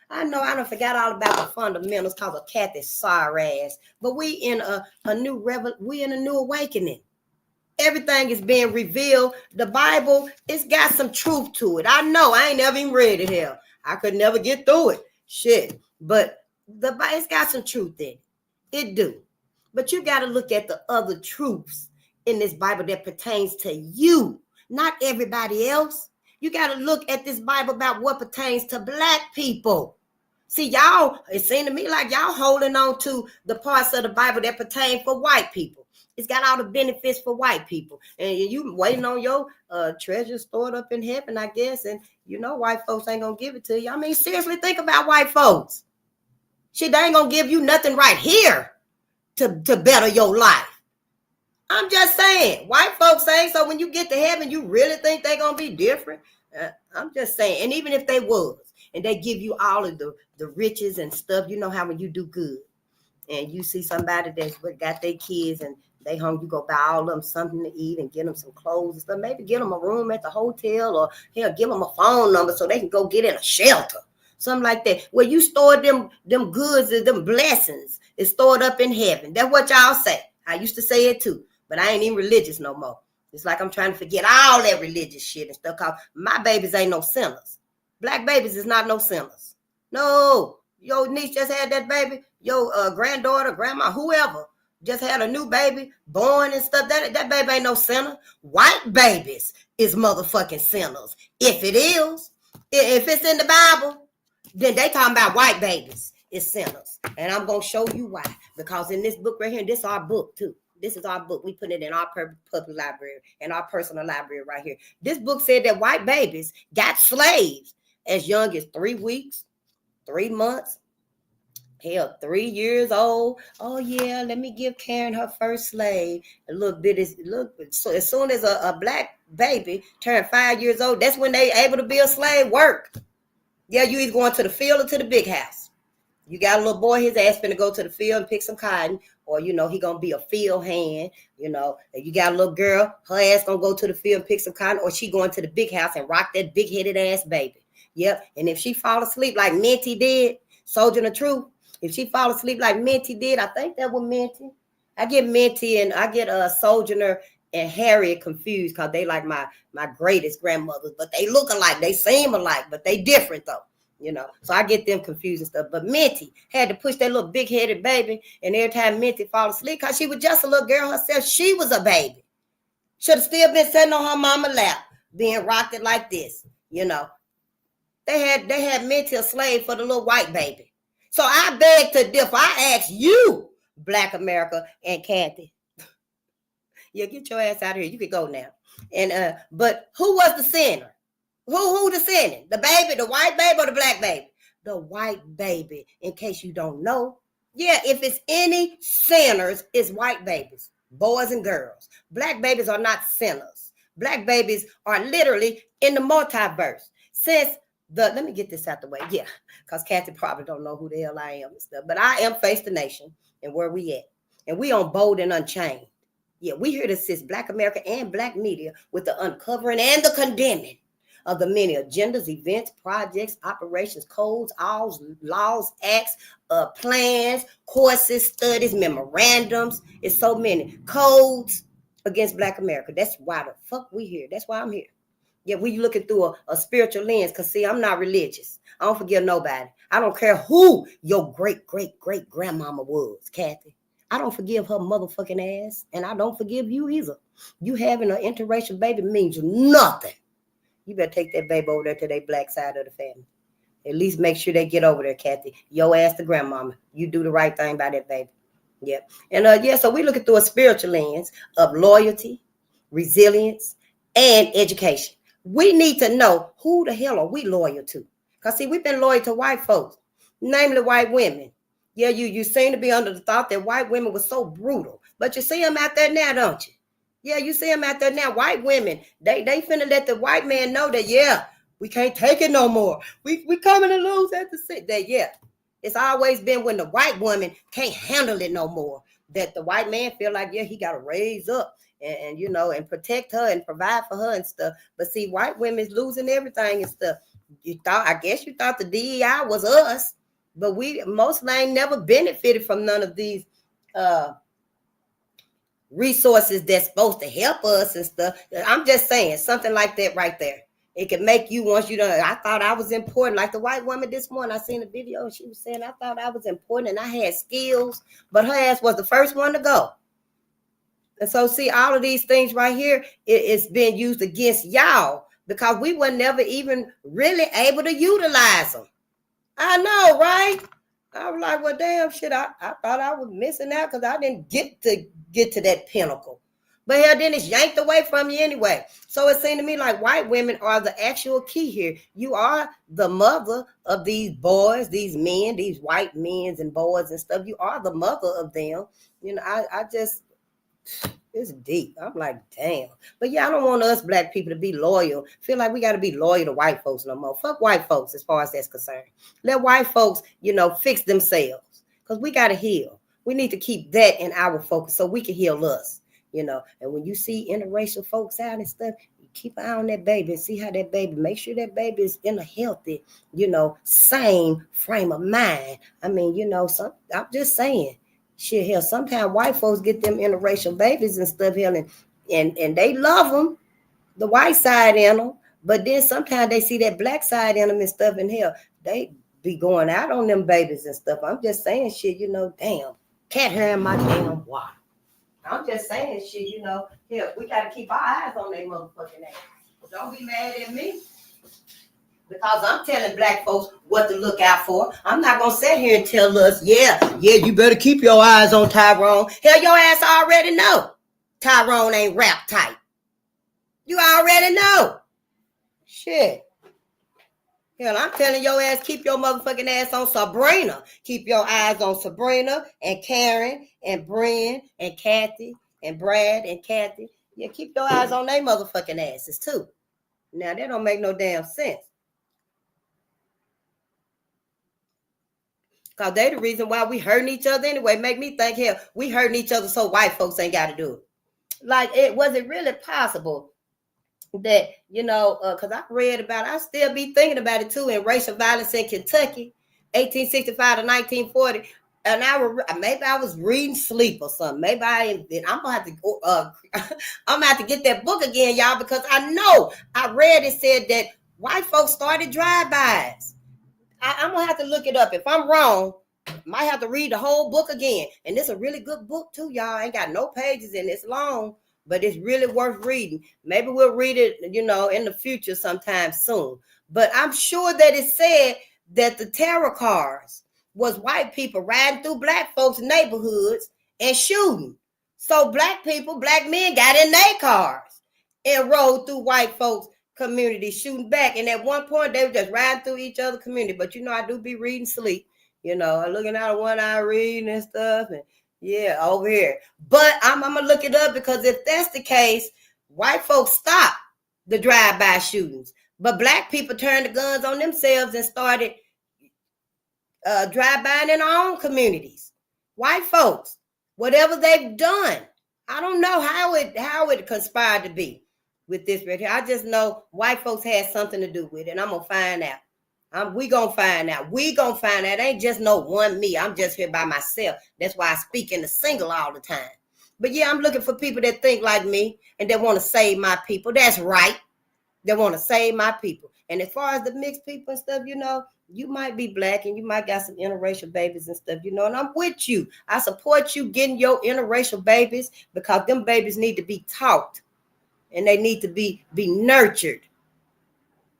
I know I done forgot all about the fundamentals because of Kathy's sorry ass. But we in a new awakening. Everything is being revealed. The Bible, it's got some truth to it. I know. I ain't never even read it here. I could never get through it. Shit. But it's got some truth in it. It do. But you got to look at the other truths in this Bible that pertains to you, not everybody else. You got to look at this Bible about what pertains to Black people. See, y'all, it seemed to me like y'all holding on to the parts of the Bible that pertain for white people. It's got all the benefits for white people. And you waiting on your treasure stored up in heaven, I guess. And you know white folks ain't gonna give it to you. I mean, seriously, think about white folks. Shit, they ain't gonna give you nothing right here to better your life. I'm just saying, white folks saying, so when you get to heaven, you really think they're going to be different? I'm just saying, and even if they was, and they give you all of the riches and stuff, you know how when you do good, and you see somebody that's got their kids and they home, you go buy all of them something to eat and get them some clothes and stuff, maybe get them a room at the hotel, or hell, give them a phone number so they can go get in a shelter, something like that, where you store them goods and them blessings is stored up in heaven. That's what y'all say. I used to say it too. But I ain't even religious no more. It's like I'm trying to forget all that religious shit and stuff. Cause my babies ain't no sinners. Black babies is not no sinners. No. Your niece just had that baby. Your granddaughter, grandma, whoever just had a new baby born and stuff. That baby ain't no sinner. White babies is motherfucking sinners. If it is, if it's in the Bible, then they talking about white babies is sinners. And I'm going to show you why. Because in this book right here, and this is our book too. This is our book. We put it in our public library and our personal library right here. This book said that white babies got slaves as young as 3 weeks, 3 months, hell, 3 years old. Oh yeah, let me give Karen her first slave. A little bit is so as soon as a black baby turned 5 years old, that's when they able to be a slave work. Yeah, you either going to the field or to the big house. You got a little boy, his ass finna go to the field and pick some cotton, or, you know, he gonna be a field hand, you know. And you got a little girl, her ass gonna go to the field and pick some cotton, or she going to the big house and rock that big-headed ass baby. Yep, and if she fall asleep like Minty did, Soldier of Truth, if she fall asleep like Minty did, I think that was Minty. I get Minty and I get Sojourner and Harriet confused because they like my greatest grandmothers, but they look alike, they seem alike, but they different though. You know, so I get them confused and stuff. But Minty had to push that little big-headed baby, and every time Minty fall asleep, because she was just a little girl herself, she was a baby. Should have still been sitting on her mama's lap, being rocked it like this. You know, they had Minty a slave for the little white baby. So I beg to differ. I ask you, Black America and Kathy, yeah, get your ass out of here. You can go now. And but who was the sinner? Who the sinning? The baby, the white baby, or the black baby? The white baby, in case you don't know. Yeah, if it's any sinners, it's white babies, boys and girls. Black babies are not sinners. Black babies are literally in the multiverse. Since let me get this out the way. Yeah, because Kathy probably don't know who the hell I am and stuff. But I am Face the Nation and where we at. And we on Bolden Unchained. Yeah, we here to assist Black America and Black media with the uncovering and the condemning of the many agendas, events, projects, operations, codes, laws, acts, plans, courses, studies, memorandums. It's so many codes against Black America. That's why the fuck we here. That's why I'm here. Yeah, we looking through a spiritual lens. Because, see, I'm not religious. I don't forgive nobody. I don't care who your great-great-great-grandmama was, Kathy. I don't forgive her motherfucking ass. And I don't forgive you either. You having an interracial baby means nothing. You better take that baby over there to their black side of the family. At least make sure they get over there, Kathy. Yo ass the grandmama. You do the right thing by that baby. Yep. And so we looking through a spiritual lens of loyalty, resilience, and education. We need to know who the hell are we loyal to. Because, see, we've been loyal to white folks, namely white women. Yeah, you seem to be under the thought that white women were so brutal. But you see them out there now, don't you? Yeah, you see them out there now. White women, they finna let the white man know that, yeah, we can't take it no more. We coming to lose at the sit. That, yeah, it's always been when the white woman can't handle it no more, that the white man feel like, yeah, he got to raise up and you know, and protect her and provide for her and stuff. But see, white women's losing everything and stuff. I guess you thought the DEI was us, but we mostly ain't never benefited from none of these resources that's supposed to help us and stuff. I'm just saying something like that right there. It can make you, once you know, I thought I was important. Like the white woman this morning, I seen a video and she was saying, I thought I was important and I had skills, but her ass was the first one to go. And so see, all of these things right here, it's been used against y'all because we were never even really able to utilize them. I know, right? I was like, well, damn shit, I thought I was missing out because I didn't get to that pinnacle. But hell, then it's yanked away from you anyway. So it seemed to me like white women are the actual key here. You are the mother of these boys, these men, these white men and boys and stuff. You are the mother of them. You know, I just, it's deep. I'm like, damn. But yeah, I don't want us black people to be loyal. Feel like we got to be loyal to white folks no more. Fuck white folks as far as that's concerned. Let white folks, fix themselves. Because we got to heal. We need to keep that in our focus so we can heal us. And when you see interracial folks out and stuff, you keep an eye on that baby and see how that baby, make sure that baby is in a healthy, same frame of mind. I mean, I'm just saying. Shit, hell, sometimes white folks get them interracial babies and stuff, hell, and they love them, the white side in them, but then sometimes they see that black side in them and stuff, and hell, they be going out on them babies and stuff. I'm just saying shit, damn, cat hair in my damn water. I'm just saying shit, hell, we got to keep our eyes on that motherfucking ass. Don't be mad at me. Because I'm telling black folks what to look out for. I'm not going to sit here and tell us, yeah, you better keep your eyes on Tyrone. Hell, your ass already know Tyrone ain't rap tight. You already know. Shit. Hell, I'm telling your ass, keep your motherfucking ass on Sabrina. Keep your eyes on Sabrina and Karen and Bren and Kathy and Brad and Kathy. Yeah, keep your eyes on their motherfucking asses too. Now, that don't make no damn sense. Because they the reason why we hurting each other anyway. Make me think, hell, we hurting each other so white folks ain't got to do it. Like, was it really possible that, because I read about it, I still be thinking about it too, in racial violence in Kentucky, 1865 to 1940. And maybe I was reading sleep or something. Maybe I'm gonna have to go. I'm gonna have to get that book again, y'all, because I know I read it said that white folks started drive-bys. I'm gonna have to look it up. If I'm wrong, might have to read the whole book again. And it's a really good book too, y'all. Ain't got no pages in it. It's long, but it's really worth reading. Maybe we'll read it, in the future sometime soon. But I'm sure that it said that the terror cars was white people riding through black folks' neighborhoods and shooting. So black men got in their cars and rode through white folks' community shooting back. And at one point they were just riding through each other's community. But I do be reading sleep, looking out of one eye reading and stuff, and yeah, over here. But I'm gonna look it up, because if that's the case, white folks stopped the drive-by shootings, but black people turned the guns on themselves and started drive-by in our own communities. White folks, whatever they've done, I don't know how it conspired to be with this right here. I just know white folks had something to do with it, and I'm gonna find out. We gonna find out. It ain't just no one me. I'm just here by myself. That's why I speak in the single all the time. But yeah, I'm looking for people that think like me and that want to save my people. That's right. They want to save my people. And as far as the mixed people and stuff, you might be black and you might got some interracial babies and stuff, and I'm with you. I support you getting your interracial babies, because them babies need to be taught and they need to be nurtured,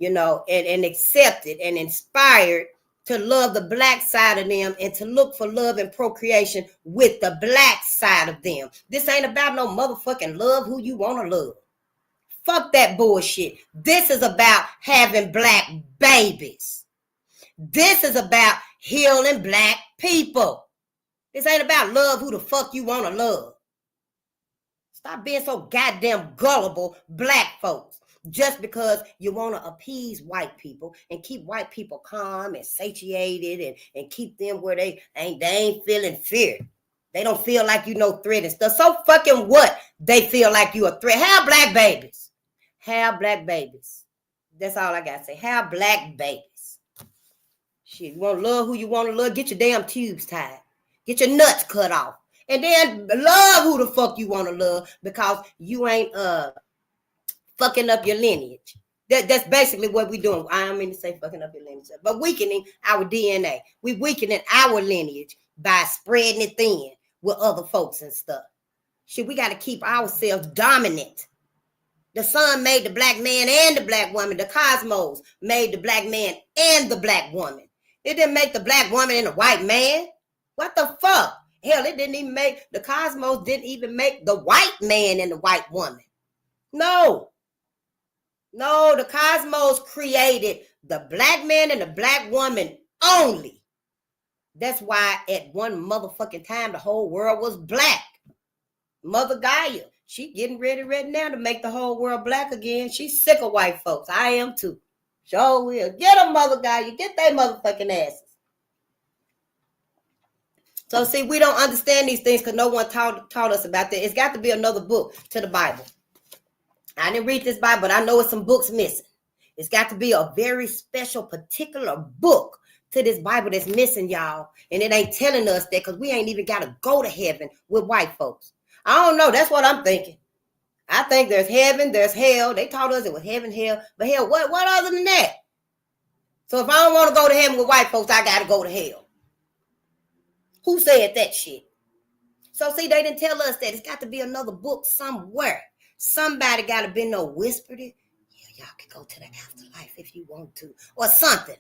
and accepted and inspired to love the black side of them and to look for love and procreation with the black side of them. This ain't about no motherfucking love who you want to love. Fuck that bullshit. This is about having black babies. This is about healing black people. This ain't about love who the fuck you want to love. Stop being so goddamn gullible, black folks, just because you want to appease white people and keep white people calm and satiated and keep them where they ain't feeling fear. They don't feel like threat and stuff. So fucking what? They feel like you a threat. Have black babies. Have black babies. That's all I got to say. Have black babies. Shit, you want to love who you want to love? Get your damn tubes tied. Get your nuts cut off. And then love who the fuck you want to love, because you ain't fucking up your lineage. That's basically what we're doing. I don't mean to say fucking up your lineage, but weakening our DNA. We weakening our lineage by spreading it thin with other folks and stuff. Shit, we got to keep ourselves dominant. The sun made the black man and the black woman. The cosmos made the black man and the black woman. It didn't make the black woman and the white man. What the fuck? Hell, it didn't even make, the cosmos didn't even make the white man and the white woman. No. No, the cosmos created the black man and the black woman only. That's why at one motherfucking time, the whole world was black. Mother Gaia, she getting ready right now to make the whole world black again. She's sick of white folks. I am too. Sure will. Get them, Mother Gaia. Get they motherfucking asses. So see, we don't understand these things because no one taught us about that. It's got to be another book to the Bible. I didn't read this Bible, but I know it's some books missing. It's got to be a very special, particular book to this Bible that's missing, y'all. And it ain't telling us that because we ain't even got to go to heaven with white folks. I don't know. That's what I'm thinking. I think there's heaven, there's hell. They taught us it was heaven, hell. But hell, what other than that? So if I don't want to go to heaven with white folks, I got to go to hell. Who said that shit? So see, they didn't tell us that. It's got to be another book somewhere. Somebody got to be whispered it. Yeah, y'all can go to the afterlife if you want to. Or something.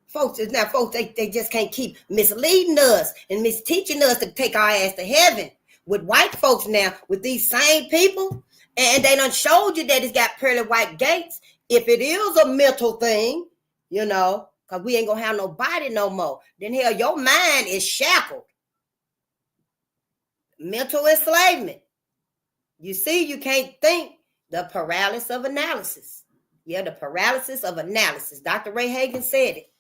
Folks, they just can't keep misleading us and misteaching us to take our ass to heaven. With white folks now, with these same people, and they done showed you that it's got pearly white gates. If it is a mental thing, you know, because we ain't going to have no body no more, then hell, your mind is shackled. Mental enslavement. You see, you can't think. The paralysis of analysis. Yeah, the paralysis of analysis. Dr. Ray Hagan said it.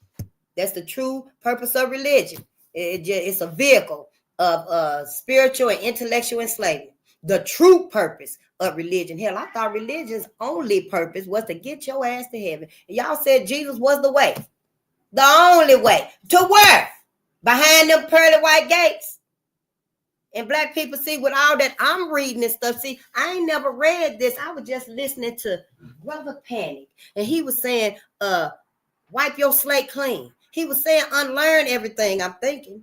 That's the true purpose of religion. It's a vehicle of spiritual and intellectual enslavement. The true purpose of religion. Hell, I thought religion's only purpose was to get your ass to heaven. And y'all said Jesus was the way. The only way. To where? Behind them pearly white gates. And black people, see, with all that I'm reading and stuff, see, I ain't never read this. I was just listening to Brother Panic. And he was saying, wipe your slate clean. He was saying, unlearn everything. I'm thinking.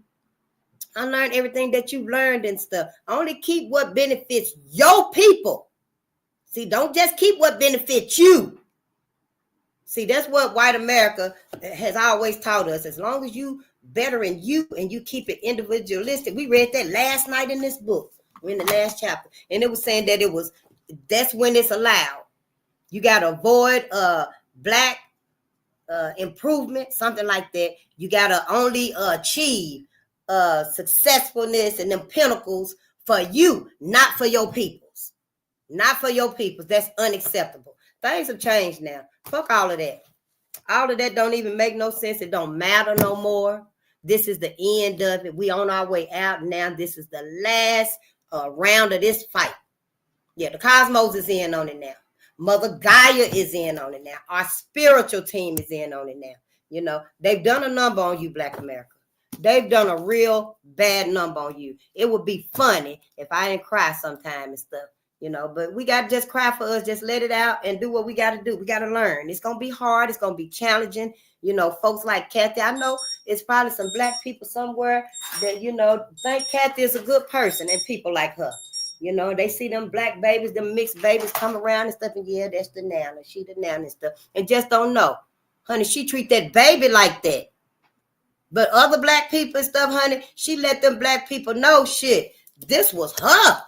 Unlearn everything that you've learned and stuff. Only keep what benefits your people. See, don't just keep what benefits you. See, that's what white America has always taught us. As long as you bettering you and you keep it individualistic. We read that last night in this book. We're in the last chapter. And it was saying that that's when it's allowed. You got to avoid black improvement, something like that. You got to only achieve successfulness and them pinnacles for you, not for your peoples. Not for your peoples. That's unacceptable. Things have changed now. Fuck all of that. All of that don't even make no sense. It don't matter no more. This is the end of it. We on our way out now. This is the last round of this fight. Yeah, the cosmos is in on it now. Mother Gaia is in on it now. Our spiritual team is in on it now. You know, they've done a number on you, Black America. They've done a real bad number on you. It would be funny if I didn't cry sometime and stuff. You know, but we got to just cry for us. Just let it out and do what we got to do. We got to learn. It's going to be hard. It's going to be challenging. You know, folks like Kathy, I know it's probably some black people somewhere that, you know, think Kathy is a good person and people like her. You know, they see them black babies, them mixed babies come around and stuff. And yeah, that's the Nana. She the Nana and stuff. And just don't know. Honey, she treat that baby like that. But other black people and stuff, honey, she let them black people know shit. This was her.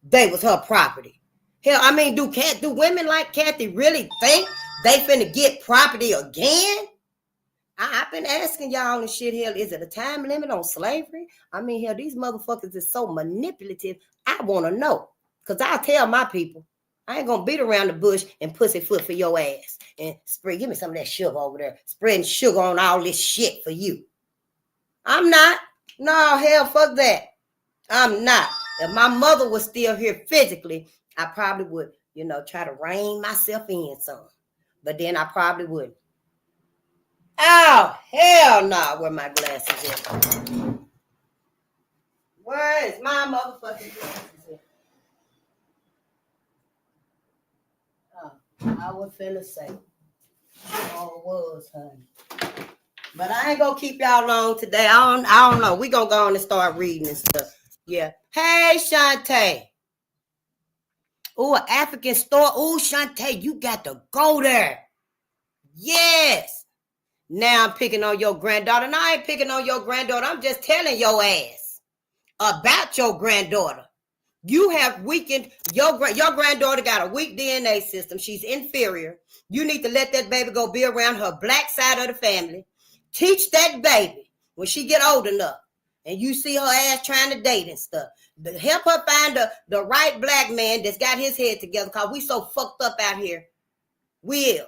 They was her property. Hell, I mean, do women like Kathy really think they finna get property again? I've been asking y'all and shit, hell, is it a time limit on slavery? I mean, hell, these motherfuckers is so manipulative. I want to know. Because I tell my people, I ain't going to beat around the bush and pussyfoot for your ass. And give me some of that sugar over there. Spreading sugar on all this shit for you. I'm not. No, hell, fuck that. I'm not. If my mother was still here physically, I probably would, you know, try to rein myself in some. But then I probably wouldn't. Oh, hell no. Where my glasses at? Where is my motherfucking glasses at? Oh, I was finna say. Oh, it was, honey. But I ain't gonna keep y'all long today. I don't know. We gonna go on and start reading and stuff. Yeah. Hey, Shantae. Oh, an African store. Oh, Shantae, you got to go there. Yes. Now I'm picking on your granddaughter. No, I ain't picking on your granddaughter. I'm just telling your ass about your granddaughter. You have weakened your granddaughter got a weak DNA system. She's inferior. You need to let that baby go be around her black side of the family. Teach that baby when she get old enough and you see her ass trying to date and stuff. Help her find the right black man that's got his head together, because we so fucked up out here. We is.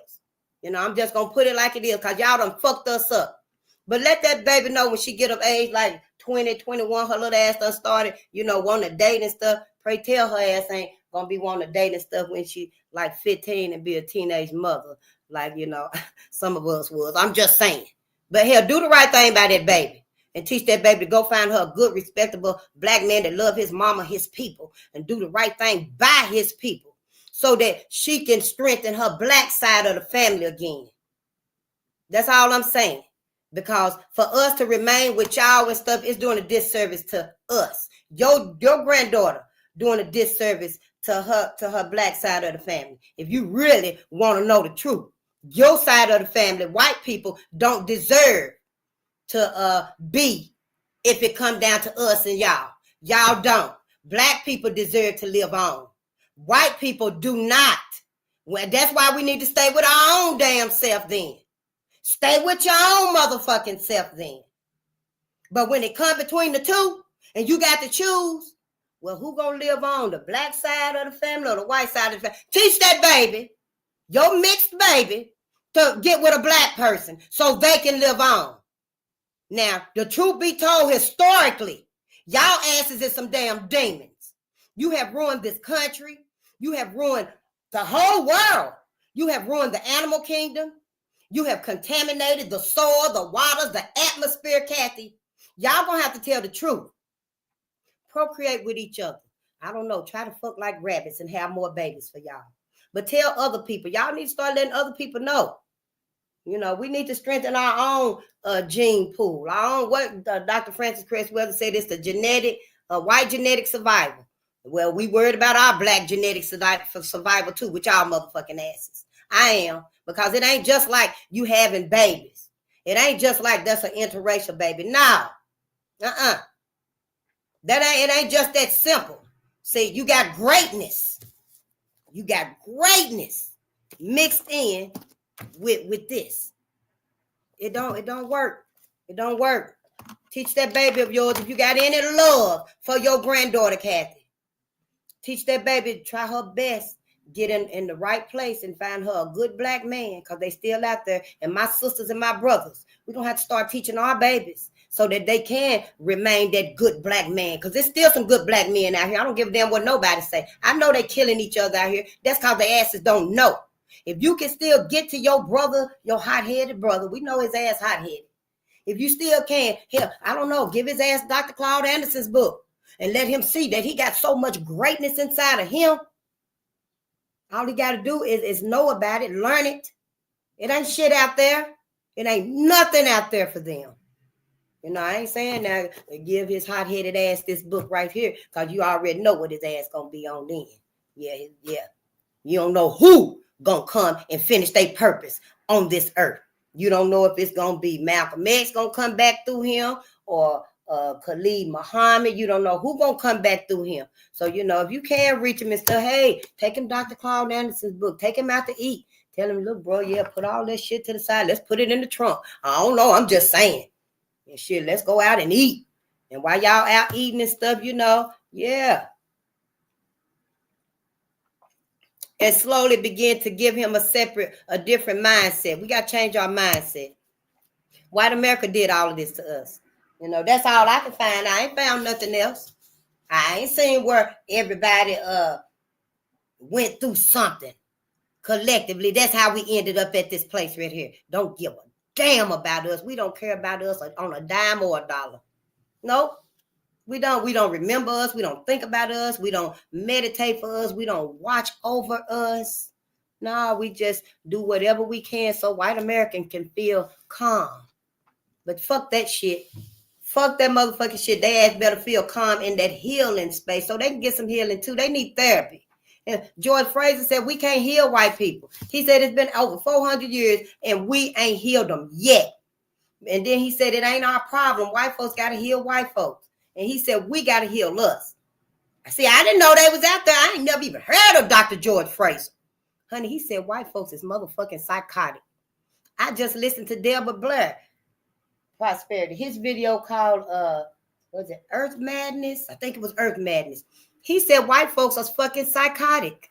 You know, I'm just going to put it like it is, because y'all done fucked us up. But let that baby know when she get of age, like 20, 21, her little ass done started, you know, wanting to date and stuff. Pray tell her ass ain't going to be wanting to date and stuff when she like 15 and be a teenage mother. Like, you know, some of us was. I'm just saying. But hell, do the right thing by that baby. And teach that baby to go find her a good, respectable black man that love his mama, his people, and do the right thing by his people, so that she can strengthen her black side of the family again. That's all I'm saying. Because for us to remain with y'all and stuff is doing a disservice to us. Your granddaughter doing a disservice to her black side of the family. If you really want to know the truth, your side of the family, white people, don't deserve to be if it come down to us and y'all. Y'all don't. Black people deserve to live on. White people do not. Well, that's why we need to stay with our own damn self then. Stay with your own motherfucking self then. But when it comes between the two and you got to choose, well, who gonna live on? The black side of the family or the white side of the family? Teach that baby, your mixed baby, to get with a black person so they can live on. Now, the truth be told, historically, y'all asses is some damn demons. You have ruined this country. You have ruined the whole world. You have ruined the animal kingdom. You have contaminated the soil, the waters, the atmosphere, Kathy. Y'all gonna have to tell the truth. Procreate with each other. I don't know. Try to fuck like rabbits and have more babies for y'all. But tell other people. Y'all need to start letting other people know. You know, we need to strengthen our own gene pool. Our own, what Dr. Francis Cresswell said, it's the genetic, white genetic survival. Well, we worried about our black genetic survival too, with y'all motherfucking asses. I am, because it ain't just like you having babies. It ain't just like that's an interracial baby. No. It ain't just that simple. See, you got greatness. You got greatness mixed in with this. It don't work. It don't work. Teach that baby of yours, if you got any love for your granddaughter, Kathy. Teach that baby to try her best, get in the right place and find her a good black man, because they still out there. And my sisters and my brothers, we're going to have to start teaching our babies so that they can remain that good black man, because there's still some good black men out here. I don't give a damn what nobody say. I know they killing each other out here. That's because their asses don't know. If you can still get to your brother, your hot-headed brother, we know his ass hot-headed. If you still can, hell, I don't know, give his ass Dr. Claude Anderson's book and let him see that he got so much greatness inside of him. All he got to do is know about it, learn it. It ain't shit out there. It ain't nothing out there for them. You know, I ain't saying now give his hot-headed ass this book right here, because you already know what his ass going to be on then. Yeah. You don't know who gonna come and finish their purpose on this earth. You don't know if it's gonna be Malcolm X gonna come back through him, or Khalid Muhammad. You don't know who gonna come back through him. So, you know, if you can reach him and say, hey, take him Dr. Claude Anderson's book, take him out to eat. Tell him, look, bro, yeah, put all that shit to the side. Let's put it in the trunk. I don't know, I'm just saying. And shit, let's go out and eat. And while y'all out eating and stuff, you know, yeah. And slowly begin to give him a different mindset. We got to change our mindset. White America did all of this to us. You know, that's all I can find. I ain't found nothing else. I ain't seen where everybody went through something collectively. That's how we ended up at this place right here. Don't give a damn about us. We don't care about us on a dime or a dollar. Nope. We don't remember us. We don't think about us. We don't meditate for us. We don't watch over us. No, we just do whatever we can so white American can feel calm. But fuck that shit. Fuck that motherfucking shit. They ass better feel calm in that healing space so they can get some healing too. They need therapy. And George Fraser said, we can't heal white people. He said, it's been over 400 years and we ain't healed them yet. And then he said, it ain't our problem. White folks got to heal white folks. And he said, we got to heal us. See, I didn't know they was out there. I ain't never even heard of Dr. George Fraser. Honey, he said, white folks is motherfucking psychotic. I just listened to Delbert Blair, Prosperity. His video called, was it Earth Madness? I think it was Earth Madness. He said, white folks are fucking psychotic.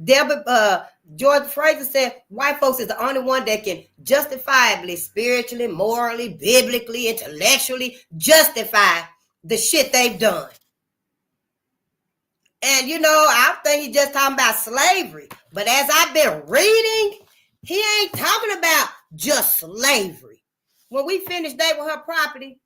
George Fraser said white folks is the only one that can justifiably, spiritually, morally, biblically, intellectually justify the shit they've done. And I think he's just talking about slavery. But as I've been reading, he ain't talking about just slavery. When we finish Day with Her property,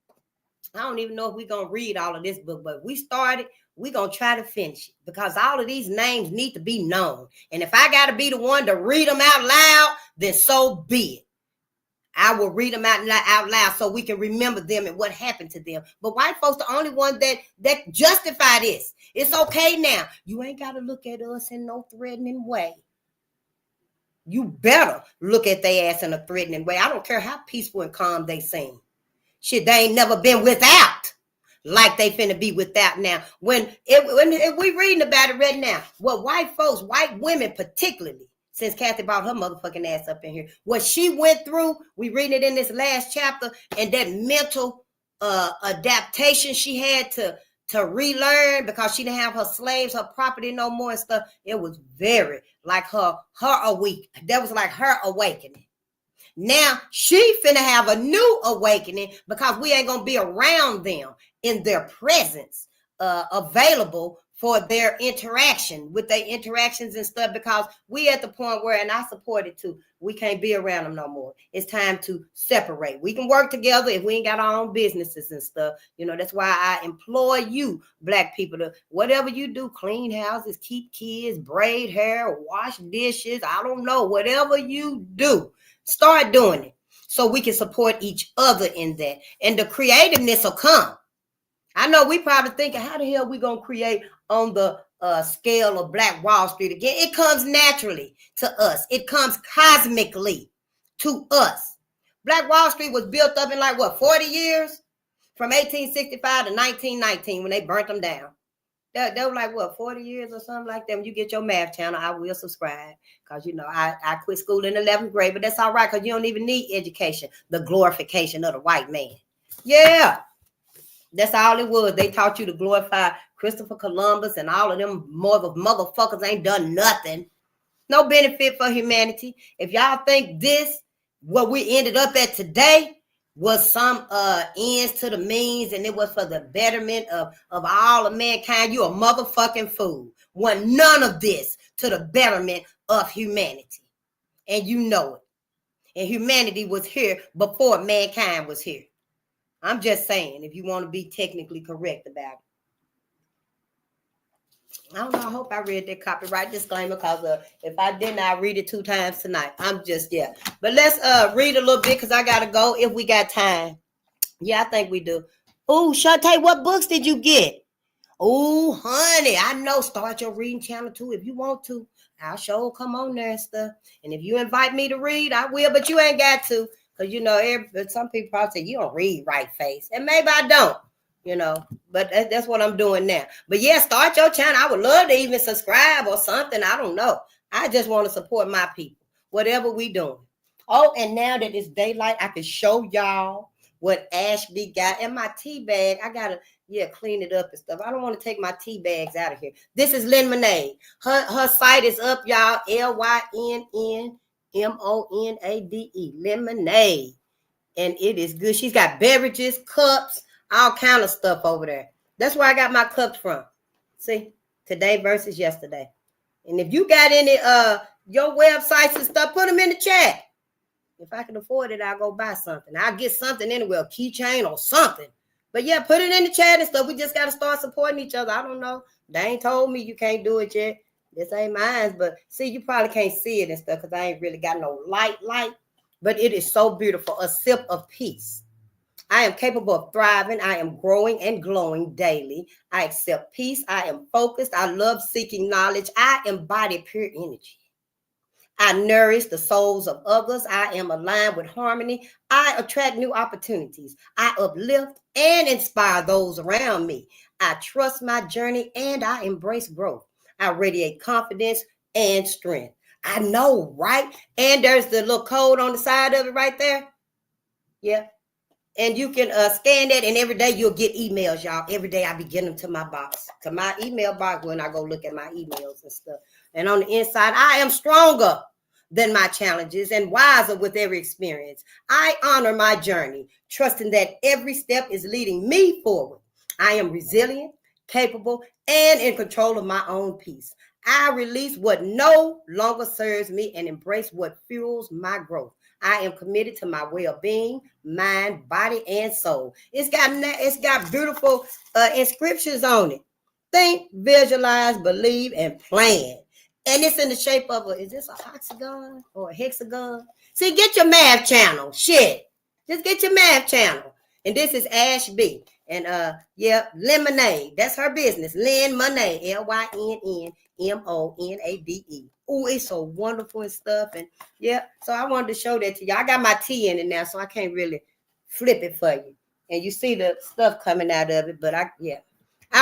I don't even know if we're going to read all of this book, but if we started, we're going to try to finish it because all of these names need to be known. And if I got to be the one to read them out loud, then so be it. I will read them out loud so we can remember them and what happened to them. But white folks, the only ones that justify this. It's okay now. You ain't got to look at us in no threatening way. You better look at their ass in a threatening way. I don't care how peaceful and calm they seem. Shit, they ain't never been without like they finna be without now. If we reading about it right now, what white folks, white women particularly, since Kathy brought her motherfucking ass up in here, what she went through, we reading it in this last chapter, and that mental adaptation she had to relearn because she didn't have her slaves, her property no more and stuff. It was very like her awake. That was like her awakening. Now she finna have a new awakening because we ain't gonna be around them in their presence, available for their interaction with their interactions and stuff, because we at the point where, and I support it too, we can't be around them no more. It's time to separate. We can work together if we ain't got our own businesses and stuff. That's why I implore you, black people, to whatever you do, clean houses, keep kids, braid hair, wash dishes, I don't know, whatever you do, start doing it so we can support each other in that. And the creativeness will come. I know we probably thinking, how the hell we going to create on the scale of Black Wall Street again? It comes naturally to us. It comes cosmically to us. Black Wall Street was built up in 40 years? From 1865 to 1919 when they burnt them down. That was 40 years or something like that. When you get your math channel, I will subscribe. Because, I quit school in 11th grade, but that's all right because you don't even need education. The glorification of the white man. Yeah. That's all it was. They taught you to glorify Christopher Columbus and all of them motherfuckers ain't done nothing. No benefit for humanity. If y'all think this, what we ended up at today, was some ends to the means and it was for the betterment of all of mankind, you a motherfucking fool. Want none of this to the betterment of humanity. And you know it. And humanity was here before mankind was here. I'm just saying, if you want to be technically correct about it. I don't know. I hope I read that copyright disclaimer because if I didn't, I'll read it 2 times tonight. But let's read a little bit because I got to go if we got time. Yeah, I think we do. Oh, Shantae, what books did you get? Oh, honey, I know. Start your reading channel too if you want to. I'll sure come on there and stuff. And if you invite me to read, I will, but you ain't got to. Because, some people probably say, you don't read right face. And maybe I don't, but that's what I'm doing now. But yeah, start your channel. I would love to even subscribe or something. I don't know. I just want to support my people, whatever we doing. Oh, and now that it's daylight, I can show y'all what Ashley got in my tea bag. I got to, clean it up and stuff. I don't want to take my tea bags out of here. This is Lemonade. Her site is up, y'all. LYNN. MONADE, Lemonade. And it is good. She's got beverages, cups, all kind of stuff over there. That's where I got my cups from. See, today versus yesterday. And if you got any your websites and stuff, put them in the chat. If I can afford it, I'll go buy something. I'll get something anyway, a keychain or something. But yeah, put it in the chat and stuff. We just got to start supporting each other. I don't know. They ain't told me you can't do it yet. This ain't mine, but see, you probably can't see it and stuff because I ain't really got no light. But it is so beautiful. A sip of peace. I am capable of thriving. I am growing and glowing daily. I accept peace. I am focused. I love seeking knowledge. I embody pure energy. I nourish the souls of others. I am aligned with harmony. I attract new opportunities. I uplift and inspire those around me. I trust my journey and I embrace growth. I radiate confidence and strength. I know, right? And there's the little code on the side of it right there. Yeah. And you can scan that, and every day you'll get emails, y'all. Every day I be getting them to my box, to my email box when I go look at my emails and stuff. And on the inside, I am stronger than my challenges and wiser with every experience. I honor my journey, trusting that every step is leading me forward. I am resilient, capable, and in control of my own peace. I release what no longer serves me and embrace what fuels my growth. I am committed to my well-being, mind, body, and soul. It's got beautiful inscriptions on it. Think, visualize, believe, and plan. And it's in the shape of is this a hexagon or a hexagon? See, get your math channel. Shit. Just get your math channel. And this is Ash B. And Lemonade. That's her business. Lynn Monade. LYNNMONADE. Oh, it's so wonderful and stuff. And yeah, so I wanted to show that to you. I got my tea in it now, so I can't really flip it for you. And you see the stuff coming out of it, but I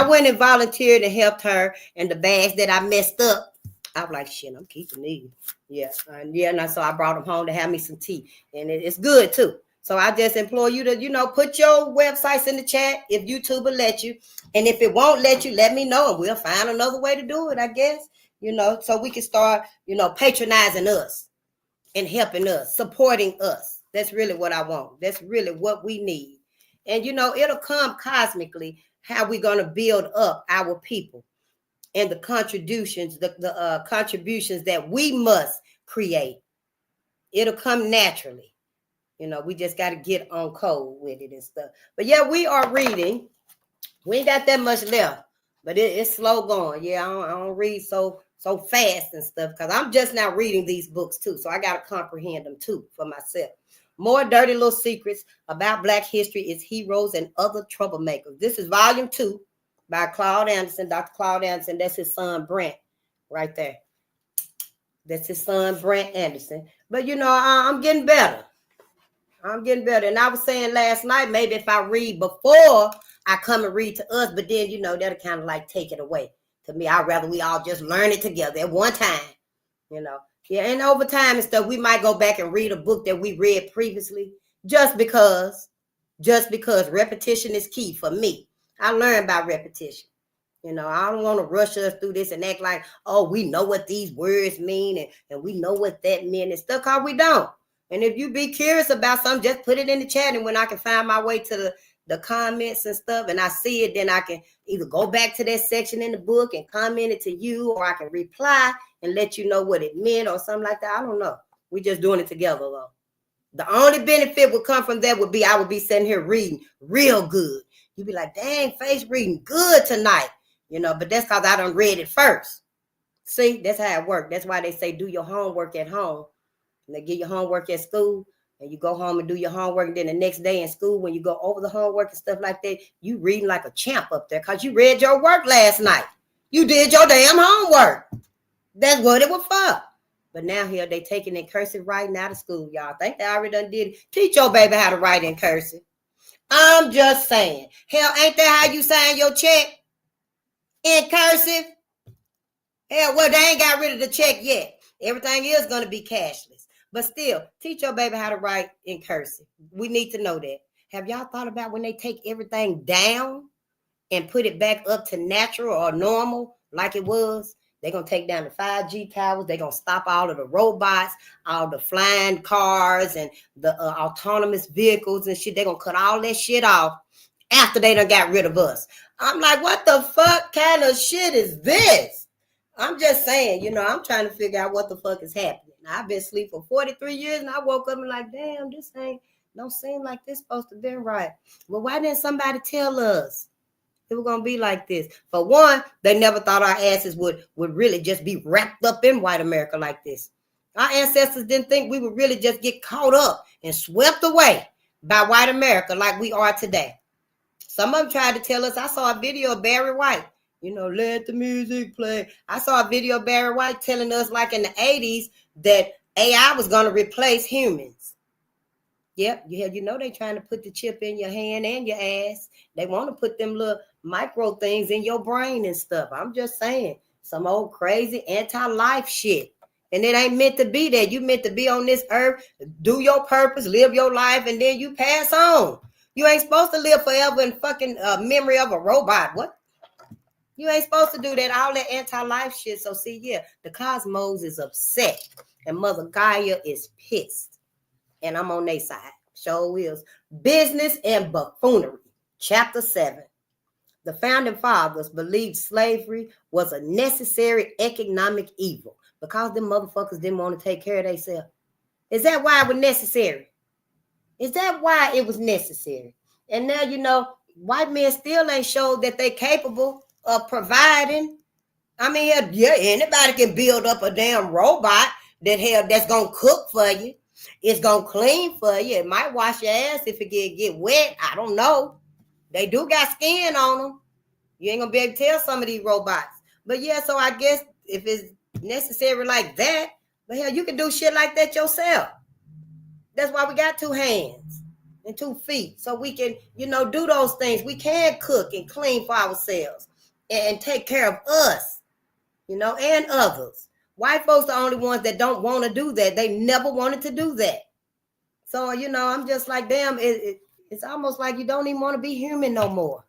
went and volunteered and helped her. And the bags that I messed up, I was like, shit, I'm keeping these. Yeah, and so I brought them home to have me some tea, and it's good too. So I just implore you to, put your websites in the chat if YouTube will let you, and if it won't let you, let me know, and we'll find another way to do it, I guess. So we can start, patronizing us and helping us, supporting us. That's really what I want. That's really what we need. And, it'll come cosmically how we're going to build up our people and the contributions, the contributions that we must create. It'll come naturally. We just got to get on code with it and stuff. But yeah, we are reading. We ain't got that much left, but it's slow going. Yeah, I don't read so fast and stuff because I'm just now reading these books too. So I got to comprehend them too for myself. More Dirty Little Secrets About Black History, Its Heroes, and Other Troublemakers. This is volume 2 by Claude Anderson, Dr. Claude Anderson. That's his son, Brent, right there. That's his son, Brent Anderson. But, I'm getting better. I'm getting better. And I was saying last night, maybe if I read before I come and read to us, but then, that'll kind of like take it away. To me, I'd rather we all just learn it together at one time, Yeah, and over time and stuff, we might go back and read a book that we read previously just because repetition is key for me. I learned by repetition. I don't want to rush us through this and act like, oh, we know what these words mean and we know what that means and stuff, because we don't. And if you be curious about something, just put it in the chat. And when I can find my way to the comments and stuff and I see it, then I can either go back to that section in the book and comment it to you, or I can reply and let you know what it meant or something like that. I don't know. We just doing it together though. The only benefit would come from that would be I would be sitting here reading real good. You'd be like, dang, Face reading good tonight. But that's because I done read it first. See, that's how it works. That's why they say do your homework at home. And they give you homework at school, and you go home and do your homework. And then the next day in school, when you go over the homework and stuff like that, you reading like a champ up there because you read your work last night. You did your damn homework. That's what it was for. But now here they taking in cursive writing out of school, y'all. I think they already done did it. Teach your baby how to write in cursive. I'm just saying. Hell, ain't that how you sign your check? In cursive? Hell, well, they ain't got rid of the check yet. Everything is going to be cashless. But still, teach your baby how to write in cursive. We need to know that. Have y'all thought about when they take everything down and put it back up to natural or normal like it was? They're going to take down the 5G towers. They're going to stop all of the robots, all the flying cars and the autonomous vehicles and shit. They're going to cut all that shit off after they done got rid of us. I'm like, what the fuck kind of shit is this? I'm just saying, I'm trying to figure out what the fuck is happening. I've been asleep for 43 years and I woke up and like, damn, this thing don't seem like this supposed to be right. Well, why didn't somebody tell us it was going to be like this? For one, they never thought our asses would really just be wrapped up in white America like this. Our ancestors didn't think we would really just get caught up and swept away by white America like we are today. Some of them tried to tell us. I saw a video of Barry White, let the music play. I saw a video of Barry White telling us like in the 80s that AI was going to replace humans. Yep, they trying to put the chip in your hand and your ass. They want to put them little micro things in your brain and stuff. I'm just saying, some old crazy anti-life shit. And it ain't meant to be there. You meant to be on this earth, do your purpose, live your life, and then you pass on. You ain't supposed to live forever in fucking memory of a robot. What? You ain't supposed to do that, all that anti-life shit. So see, yeah, the cosmos is upset. And Mother Gaia is pissed. And I'm on their side. Show wheels. Business and buffoonery. Chapter 7. The founding fathers believed slavery was a necessary economic evil because them motherfuckers didn't want to take care of themselves. Is that why it was necessary? Is that why it was necessary? And now, white men still ain't showed that they capable of providing. I mean, yeah, anybody can build up a damn robot that's gonna cook for you. It's gonna clean for you. It might wash your ass if it get wet. I don't know. They do got skin on them. You ain't gonna be able to tell some of these robots. But yeah, so I guess if it's necessary like that, but hell, you can do shit like that yourself. That's why we got 2 hands and 2 feet. So we can, do those things. We can cook and clean for ourselves and take care of us, and others. White folks are the only ones that don't want to do that. They never wanted to do that. So, I'm just like, damn, it's almost like you don't even want to be human no more.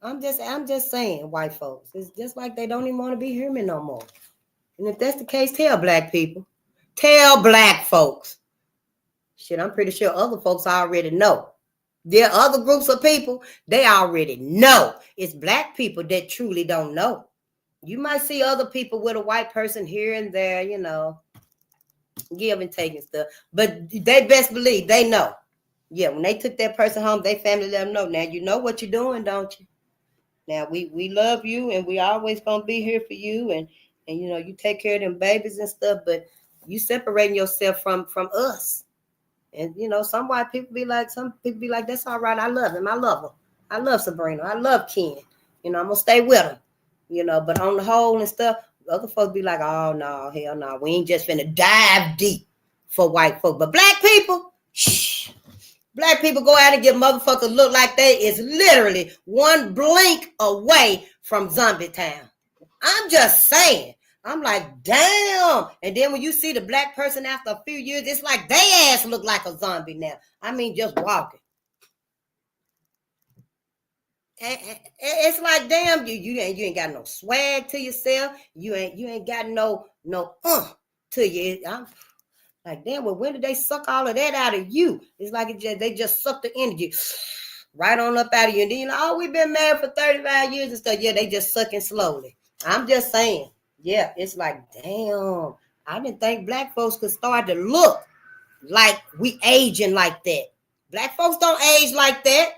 I'm just saying, white folks. It's just like they don't even want to be human no more. And if that's the case, tell black people. Tell black folks. Shit, I'm pretty sure other folks already know. There are other groups of people, they already know. It's black people that truly don't know. You might see other people with a white person here and there, give and take and stuff. But they best believe they know. Yeah, when they took that person home, they family let them know. Now, you know what you're doing, don't you? Now, we love you, and we always going to be here for you. And you take care of them babies and stuff, but you separating yourself from us. And, some white people be like, that's all right. I love him. I love her. I love Sabrina. I love Ken. I'm going to stay with him. But on the whole and stuff, other folks be like, oh, no, hell no. We ain't just finna dive deep for white folk. But black people, shh. Black people go out and get motherfuckers look like they is literally one blink away from zombie town. I'm just saying. I'm like, damn. And then when you see the black person after a few years, it's like they ass look like a zombie now. I mean, just walking. It's like, damn, you ain't got no swag to yourself. You ain't got no to you. I'm like, damn, well, when did they suck all of that out of you? It's like they just suck the energy right on up out of you. And then we've been married for 35 years and stuff. Yeah, they just sucking slowly. I'm just saying. Yeah, it's like, damn, I didn't think black folks could start to look like we aging like that. Black folks don't age like that.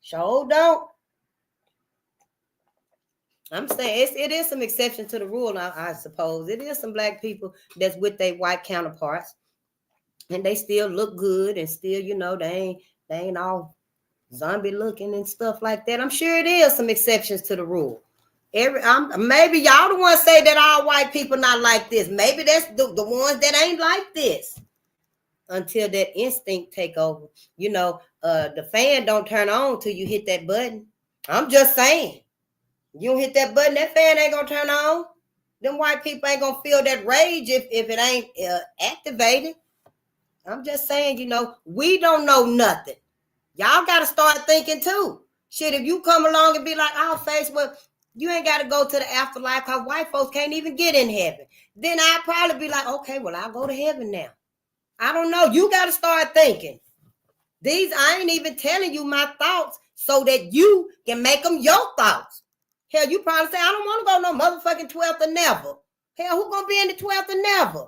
Sure don't. I'm saying it is some exception to the rule, I suppose. It is some black people that's with their white counterparts, and they still look good, and still, they ain't all zombie looking and stuff like that. I'm sure it is some exceptions to the rule. Maybe y'all the ones say that all white people not like this. Maybe that's the ones that ain't like this. Until that instinct take over. The fan don't turn on till you hit that button. I'm just saying. You don't hit that button, that fan ain't gonna turn on. Them white people ain't gonna feel that rage if it ain't activated. I'm just saying, we don't know nothing. Y'all gotta start thinking too. Shit, if you come along and be like, face, well, you ain't gotta go to the afterlife because white folks can't even get in heaven. Then I'd probably be like, okay, well, I'll go to heaven now. I don't know. You gotta start thinking. I ain't even telling you my thoughts so that you can make them your thoughts. Hell, you probably say, I don't want to go no motherfucking 12th or never. Hell, who gonna be in the 12th or never?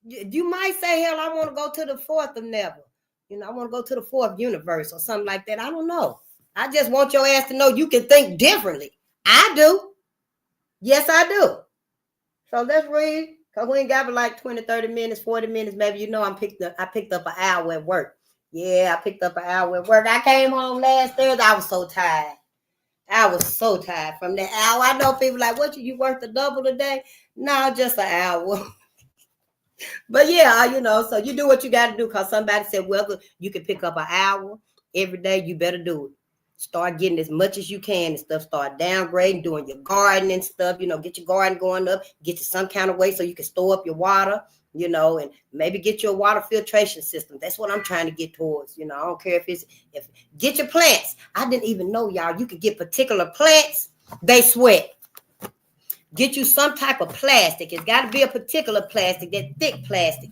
You might say, hell, I want to go to the 4th of never. I want to go to the 4th universe or something like that. I don't know. I just want your ass to know you can think differently. I do. Yes, I do. So let's read Cause we ain't got but like 20, 30 minutes, 40 minutes, maybe. I picked up an hour at work. Yeah, I picked up an hour at work. I came home last Thursday. I was so tired. I was so tired from that hour. I know people like, what, you worked the double today? No, just an hour. But yeah, so you do what you got to do, because somebody said, well, you can pick up an hour every day. You better do it. Start getting as much as you can and stuff. Start downgrading, doing your gardening and stuff. Get your garden going up. Get you some kind of way so you can store up your water, and maybe get you a water filtration system. That's what I'm trying to get towards. I don't care if get your plants. I didn't even know, y'all, you could get particular plants. They sweat. Get you some type of plastic. It's got to be a particular plastic, that thick plastic.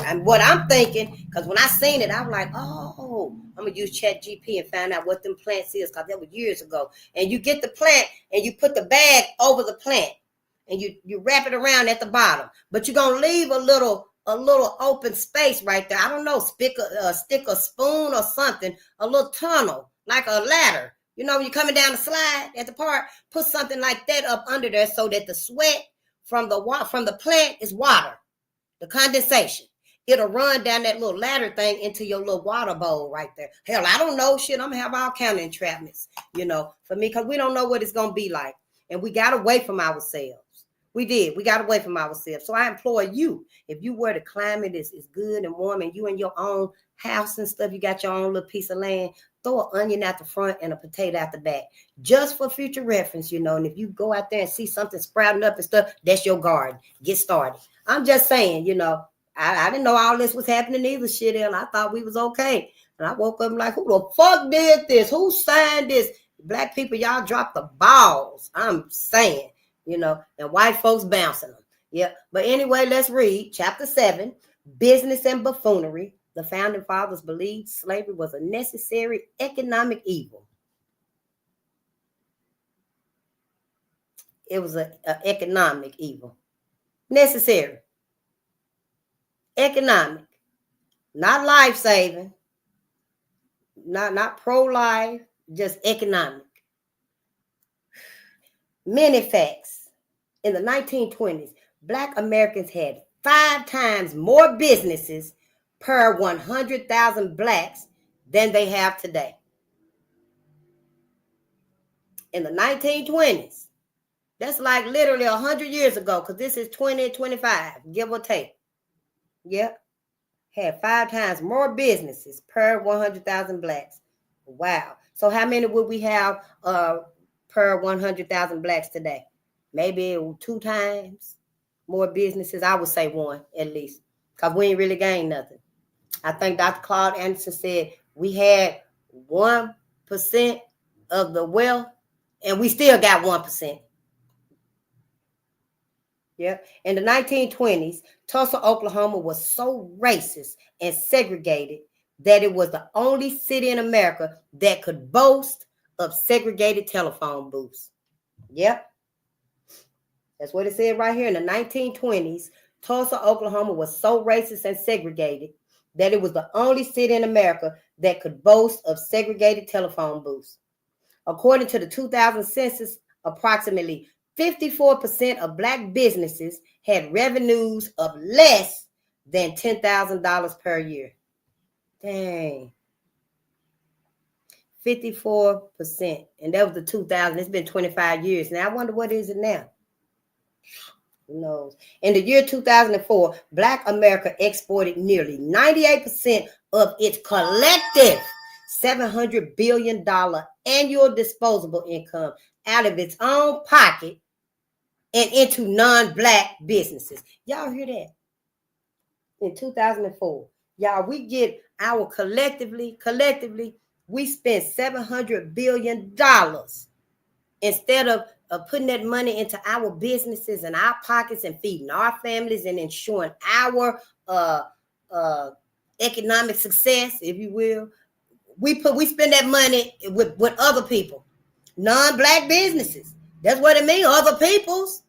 And what I'm thinking, because when I seen it, I was like, oh, I'm going to use ChatGPT and find out what them plants is, because that was years ago. And you get the plant and you put the bag over the plant and you wrap it around at the bottom. But you're going to leave a little open space right there. I don't know, stick a spoon or something, a little tunnel, like a ladder. When you're coming down the slide at the park, put something like that up under there so that the sweat from the plant is water, the condensation. It'll run down that little ladder thing into your little water bowl right there. Hell, I don't know. Shit, I'm going to have all kind of entrapments, for me, because we don't know what it's going to be like. And we got away from ourselves. We did. We got away from ourselves. So I implore you, if you were the climate is good and warm and you in your own house and stuff, you got your own little piece of land, throw an onion at the front and a potato at the back, just for future reference, and if you go out there and see something sprouting up and stuff, that's your garden. Get started. I'm just saying, I didn't know all this was happening either, shit, and I thought we was okay. And I woke up like, who the fuck did this? Who signed this? Black people, y'all dropped the balls. I'm saying, and white folks bouncing them. Yeah. But anyway, let's read chapter 7, Business and Buffoonery. The founding fathers believed slavery was a necessary economic evil. It was an economic evil. Necessary. Economic. Not life-saving. Not pro-life. Just economic. Many facts. In the 1920s, Black Americans had 5 times more businesses per 100,000 blacks than they have today. In the 1920s, that's like literally 100 years ago, because this is 2025, give or take. Yep. Had 5 times more businesses per 100,000 blacks. Wow. So how many would we have per 100,000 blacks today? Maybe 2 times more businesses. I would say 1 at least, because we ain't really gained nothing. I think Dr. Claude Anderson said we had 1% of the wealth, and we still got 1%. Yeah. In the 1920s, Tulsa, Oklahoma was so racist and segregated that it was the only city in America that could boast of segregated telephone booths. Yep. That's what it said right here. In the 1920s, Tulsa, Oklahoma was so racist and segregated that it was the only city in America that could boast of segregated telephone booths. According to the 2000 census, approximately 54% of Black businesses had revenues of less than $10,000 per year. Dang. 54%. And that was the 2000. It's been 25 years. Now, I wonder what is it now? Who knows? In the year 2004, Black America exported nearly 98% of its collective $700 billion annual disposable income out of its own pocket and into non-Black businesses. Y'all hear that? In 2004, y'all, we get our collectively, we spent $700 billion instead of putting that money into our businesses and our pockets and feeding our families and ensuring our economic success, if you will. We spend that money with other people, non-Black businesses. That's what it means, other people's.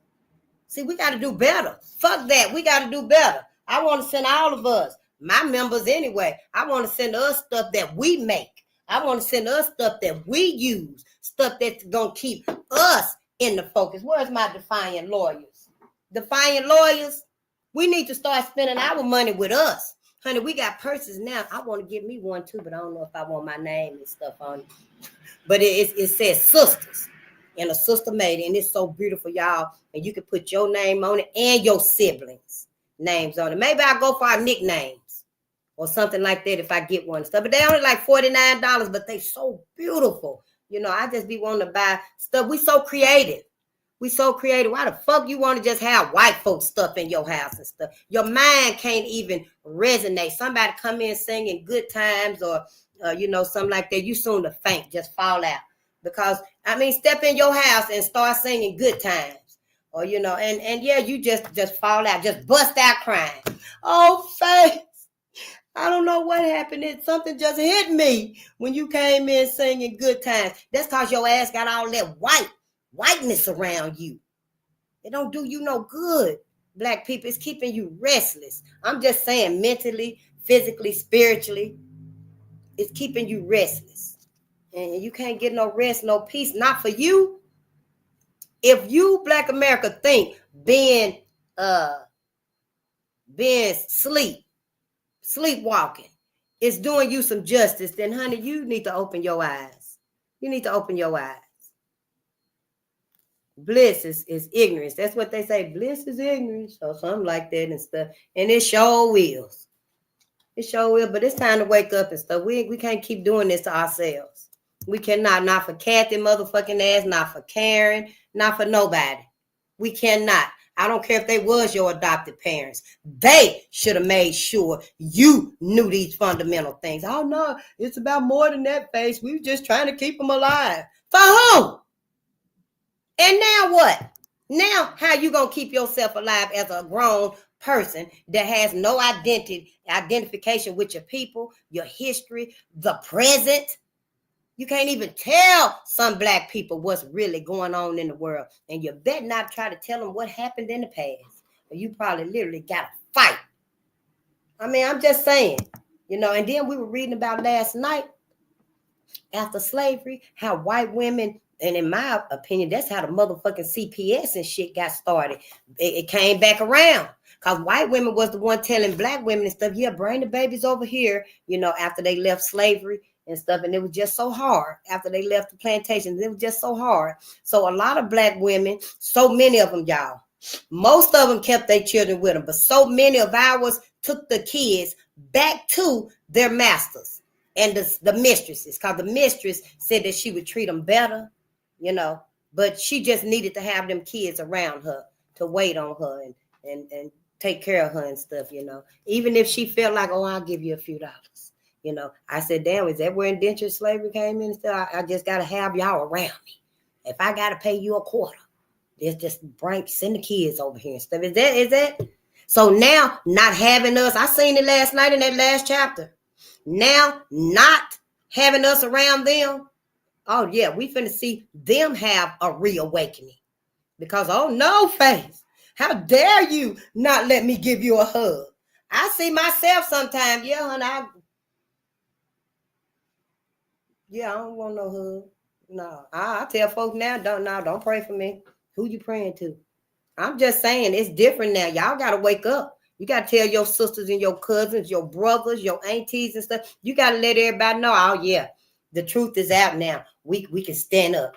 See, we got to do better. Fuck that. We got to do better. I want to send all of us, my members anyway, I want to send us stuff that we make. I want to send us stuff that we use, stuff that's going to keep us in the focus. Where's my defiant lawyers? Defiant lawyers, We need to start spending our money with us. Honey, we got purses now. I want to get me one too, but I don't know if I want my name and stuff on it. But it says sisters and a sister made it, and it's so beautiful, y'all. And you can put your name on it and your siblings' names on it. Maybe I'll go for our nicknames or something like that if I get one stuff. But they only like $49, but they so beautiful. You know, I just be wanting to buy stuff. We so creative. We so creative. Why the fuck you want to just have white folks stuff in your house and stuff? Your mind can't even resonate. Somebody come in singing Good Times or you know, something like that. You soon to faint, just fall out. Because, I mean, step in your house and start singing Good Times. Or, you know, and yeah, you just fall out. Just bust out crying. Oh, Faith. I don't know what happened. Something just hit me when you came in singing Good Times. That's because your ass got all that whiteness around you. It don't do you no good. Black people, it's keeping you restless. I'm just saying, mentally, physically, spiritually, it's keeping you restless. And you can't get no rest, no peace. Not for you. If you, Black America, think being sleepwalking is doing you some justice, then honey, you need to open your eyes. You need to open your eyes. Bliss is ignorance. That's what they say. Bliss is ignorance or something like that and stuff. And it sure will. It sure will. But it's time to wake up and stuff. We can't keep doing this to ourselves. We cannot. Not for Kathy motherfucking ass. Not for Karen. Not for nobody. We cannot. I don't care if they was your adopted parents. They should have made sure you knew these fundamental things. Oh, no. It's about more than that, Face. We were just trying to keep them alive. For who? And now what? Now, how you gonna keep yourself alive as a grown person that has no identification with your people, your history, the present? You can't even tell some Black people what's really going on in the world. And you better not try to tell them what happened in the past. Or you probably literally got to fight. I mean, I'm just saying, you know, and then we were reading about last night after slavery, how white women, and in my opinion, that's how the motherfucking CPS and shit got started. It came back around because white women was the one telling Black women and stuff, yeah, bring the babies over here, you know, after they left slavery and stuff. And it was just so hard after they left the plantations. It was just so hard. So a lot of Black women, so many of them, y'all, most of them kept their children with them, but so many of ours took the kids back to their masters and the mistresses, because the mistress said that she would treat them better, you know, but she just needed to have them kids around her to wait on her and take care of her and stuff, you know. Even if she felt like, oh, I'll give you a few dollars, you know. I said, damn, is that where indentured slavery came in and stuff? I just got to have y'all around me. If I got to pay you a quarter, just send the kids over here and stuff. Is that? So now, not having us, I seen it last night in that last chapter. Now, not having us around them, oh, yeah, we finna see them have a reawakening. Because, oh, no, Faith, how dare you not let me give you a hug? I see myself sometimes, yeah, honey, I don't want no hug. No, I tell folks now, don't pray for me. Who you praying to? I'm just saying, it's different now. Y'all got to wake up. You got to tell your sisters and your cousins, your brothers, your aunties and stuff. You got to let everybody know, oh, yeah, the truth is out now. We can stand up.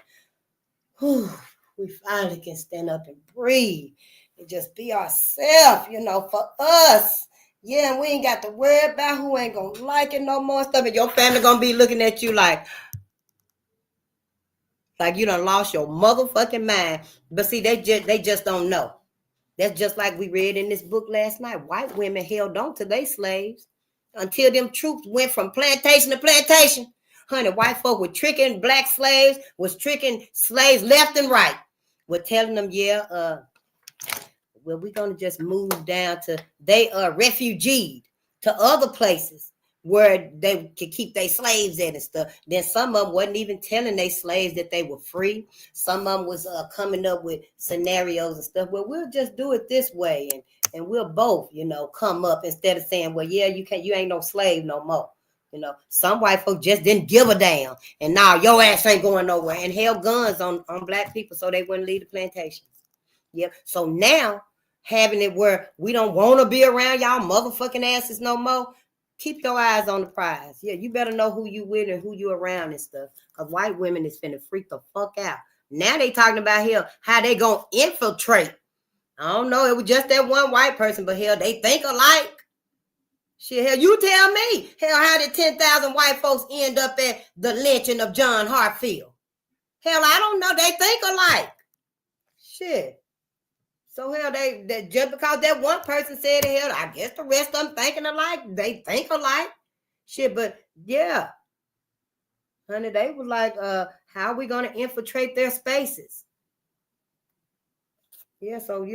Whew, we finally can stand up and breathe and just be ourselves, you know, for us. Yeah, and we ain't got to worry about who ain't going to like it no more stuff. And your family going to be looking at you like you done lost your motherfucking mind. But see, they just don't know. That's just like we read in this book last night. White women held on to their slaves until them troops went from plantation to plantation. Honey, white folk were tricking Black slaves, was tricking slaves left and right. Were telling them, yeah, well, we're going to just move down to, they refugeed to other places where they could keep their slaves at and stuff. Then some of them wasn't even telling their slaves that they were free. Some of them was coming up with scenarios and stuff. Well, we'll just do it this way, and we'll both, you know, come up instead of saying, well, yeah, you ain't no slave no more. You know, some white folk just didn't give a damn, and now your ass ain't going nowhere, and held guns on Black people so they wouldn't leave the plantations. Yep. So now, having it where we don't want to be around y'all motherfucking asses no more. Keep your eyes on the prize. Yeah, you better know who you with and who you around and stuff. Because white women is finna freak the fuck out. Now they talking about here how they gonna infiltrate. I don't know. It was just that one white person, but hell, they think alike. Shit, hell, you tell me. Hell, how did 10,000 white folks end up at the lynching of John Hartfield? Hell, I don't know. They think alike. Shit. So hell, they just because that one person said it, hell, I guess the rest of them thinking alike. They think alike. Shit, but yeah. Honey, they was like, how are we gonna infiltrate their spaces? Yeah, so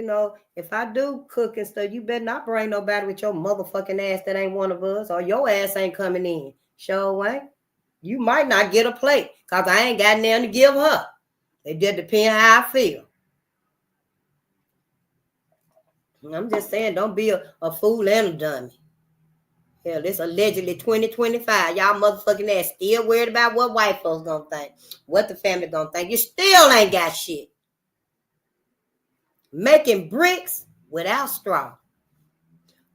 if I do cook and stuff, you better not bring nobody with your motherfucking ass that ain't one of us, or your ass ain't coming in. Sure ain't. You might not get a plate, cause I ain't got nothing to give her. It just depends how I feel. I'm just saying, don't be a fool and a dummy. Hell, this allegedly 2025. Y'all motherfucking ass still worried about what white folks gonna think, what the family gonna think. You still ain't got shit. Making bricks without straw.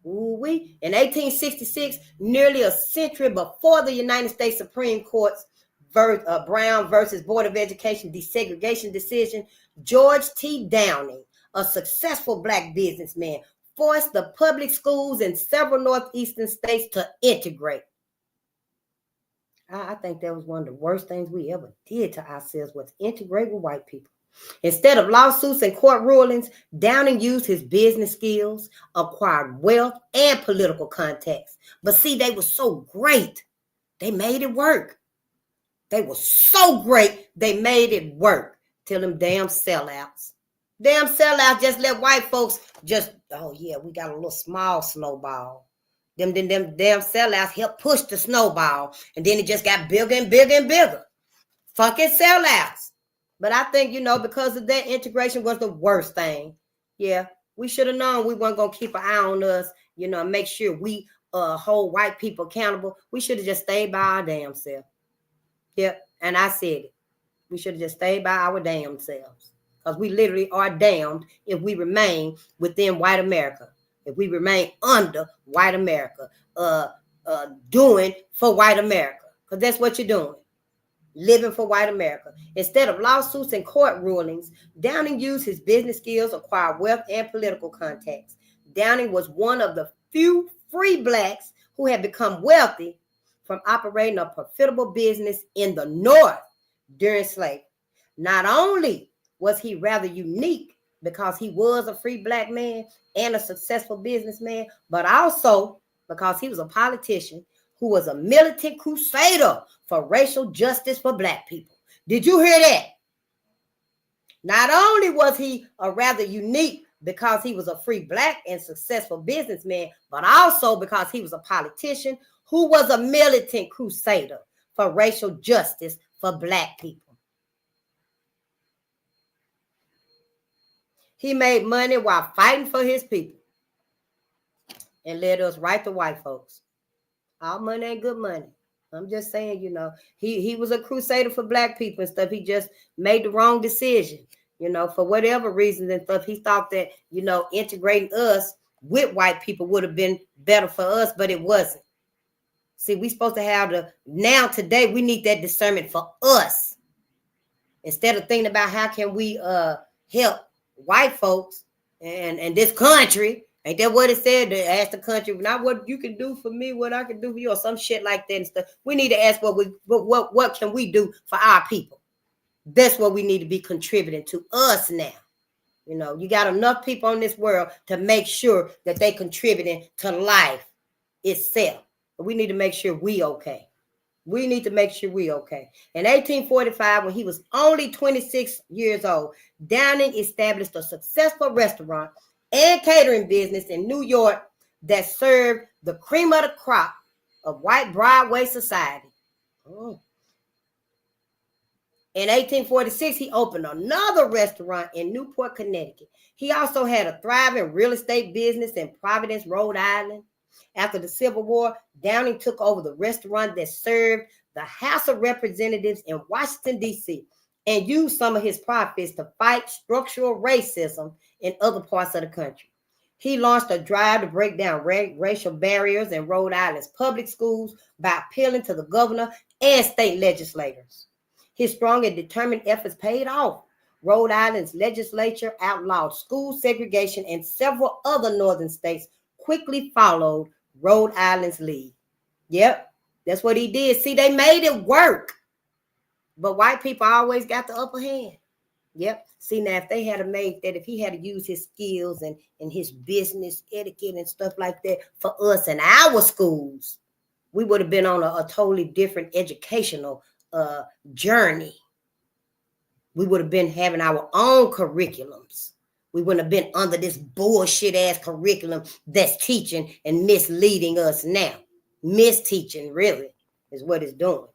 Ooh-wee. In 1866, nearly a century before the United States Supreme Court's Brown versus Board of Education desegregation decision, George T. Downing, a successful black businessman, forced the public schools in several northeastern states to integrate. I think that was one of the worst things we ever did to ourselves, was integrate with white people. Instead of lawsuits and court rulings, Downing used his business skills, acquired wealth, and political contacts. But see, they were so great, they made it work. They were so great, they made it work. Till them damn sellouts. Damn sellouts just let white folks just, oh yeah, we got a little small snowball. Them damn sellouts helped push the snowball, and then it just got bigger and bigger and bigger. Fucking sellouts. But I think, because of that, integration was the worst thing. Yeah, we should have known we weren't going to keep an eye on us, make sure we hold white people accountable. We should have just stayed by our damn self. Yep, and I said it. We should have just stayed by our damn selves. Because we literally are damned if we remain within white America. If we remain under white America, doing for white America. Because that's what you're doing. Living for white America. Instead of lawsuits and court rulings, Downing used his business skills, acquired wealth, and political contacts. Downing was one of the few free blacks who had become wealthy from operating a profitable business in the North during slavery. Not only was he rather unique because he was a free black man and a successful businessman, but also because he was a politician who was a militant crusader for racial justice for black people. Did you hear that? Not only was he a rather unique because he was a free black and successful businessman, but also because he was a politician who was a militant crusader for racial justice for black people. He made money while fighting for his people and led us right to white folks. All money ain't good money. I'm just saying, he was a crusader for black people and stuff. He just made the wrong decision, for whatever reasons and stuff. He thought that, integrating us with white people would have been better for us, but it wasn't. See, we supposed to have today, we need that discernment for us. Instead of thinking about how can we help white folks and this country. Ain't that what it said? To ask the country, not what you can do for me, what I can do for you, or some shit like that and stuff. We need to ask what can we do for our people? That's what we need to be contributing to us now. You got enough people on this world to make sure that they contributing to life itself. But we need to make sure we okay. We need to make sure we okay. In 1845, when he was only 26 years old, Downing established a successful restaurant and catering business in New York that served the cream of the crop of white Broadway society. Oh. In 1846, he opened another restaurant in Newport, Connecticut. He also had a thriving real estate business in Providence, Rhode Island. After the Civil War, Downing took over the restaurant that served the House of Representatives in Washington, D.C., and used some of his profits to fight structural racism in other parts of the country. He launched a drive to break down racial barriers in Rhode Island's public schools by appealing to the governor and state legislators. His strong and determined efforts paid off. Rhode Island's legislature outlawed school segregation, and several other northern states quickly followed Rhode Island's lead. Yep, that's what he did. See, they made it work. But white people always got the upper hand. Yep. See, now, if they had made that, if he had to use his skills and his business etiquette and stuff like that for us in our schools, we would have been on a totally different educational journey. We would have been having our own curriculums. We wouldn't have been under this bullshit ass curriculum that's teaching and misleading us now. Misteaching, really, is what it's doing.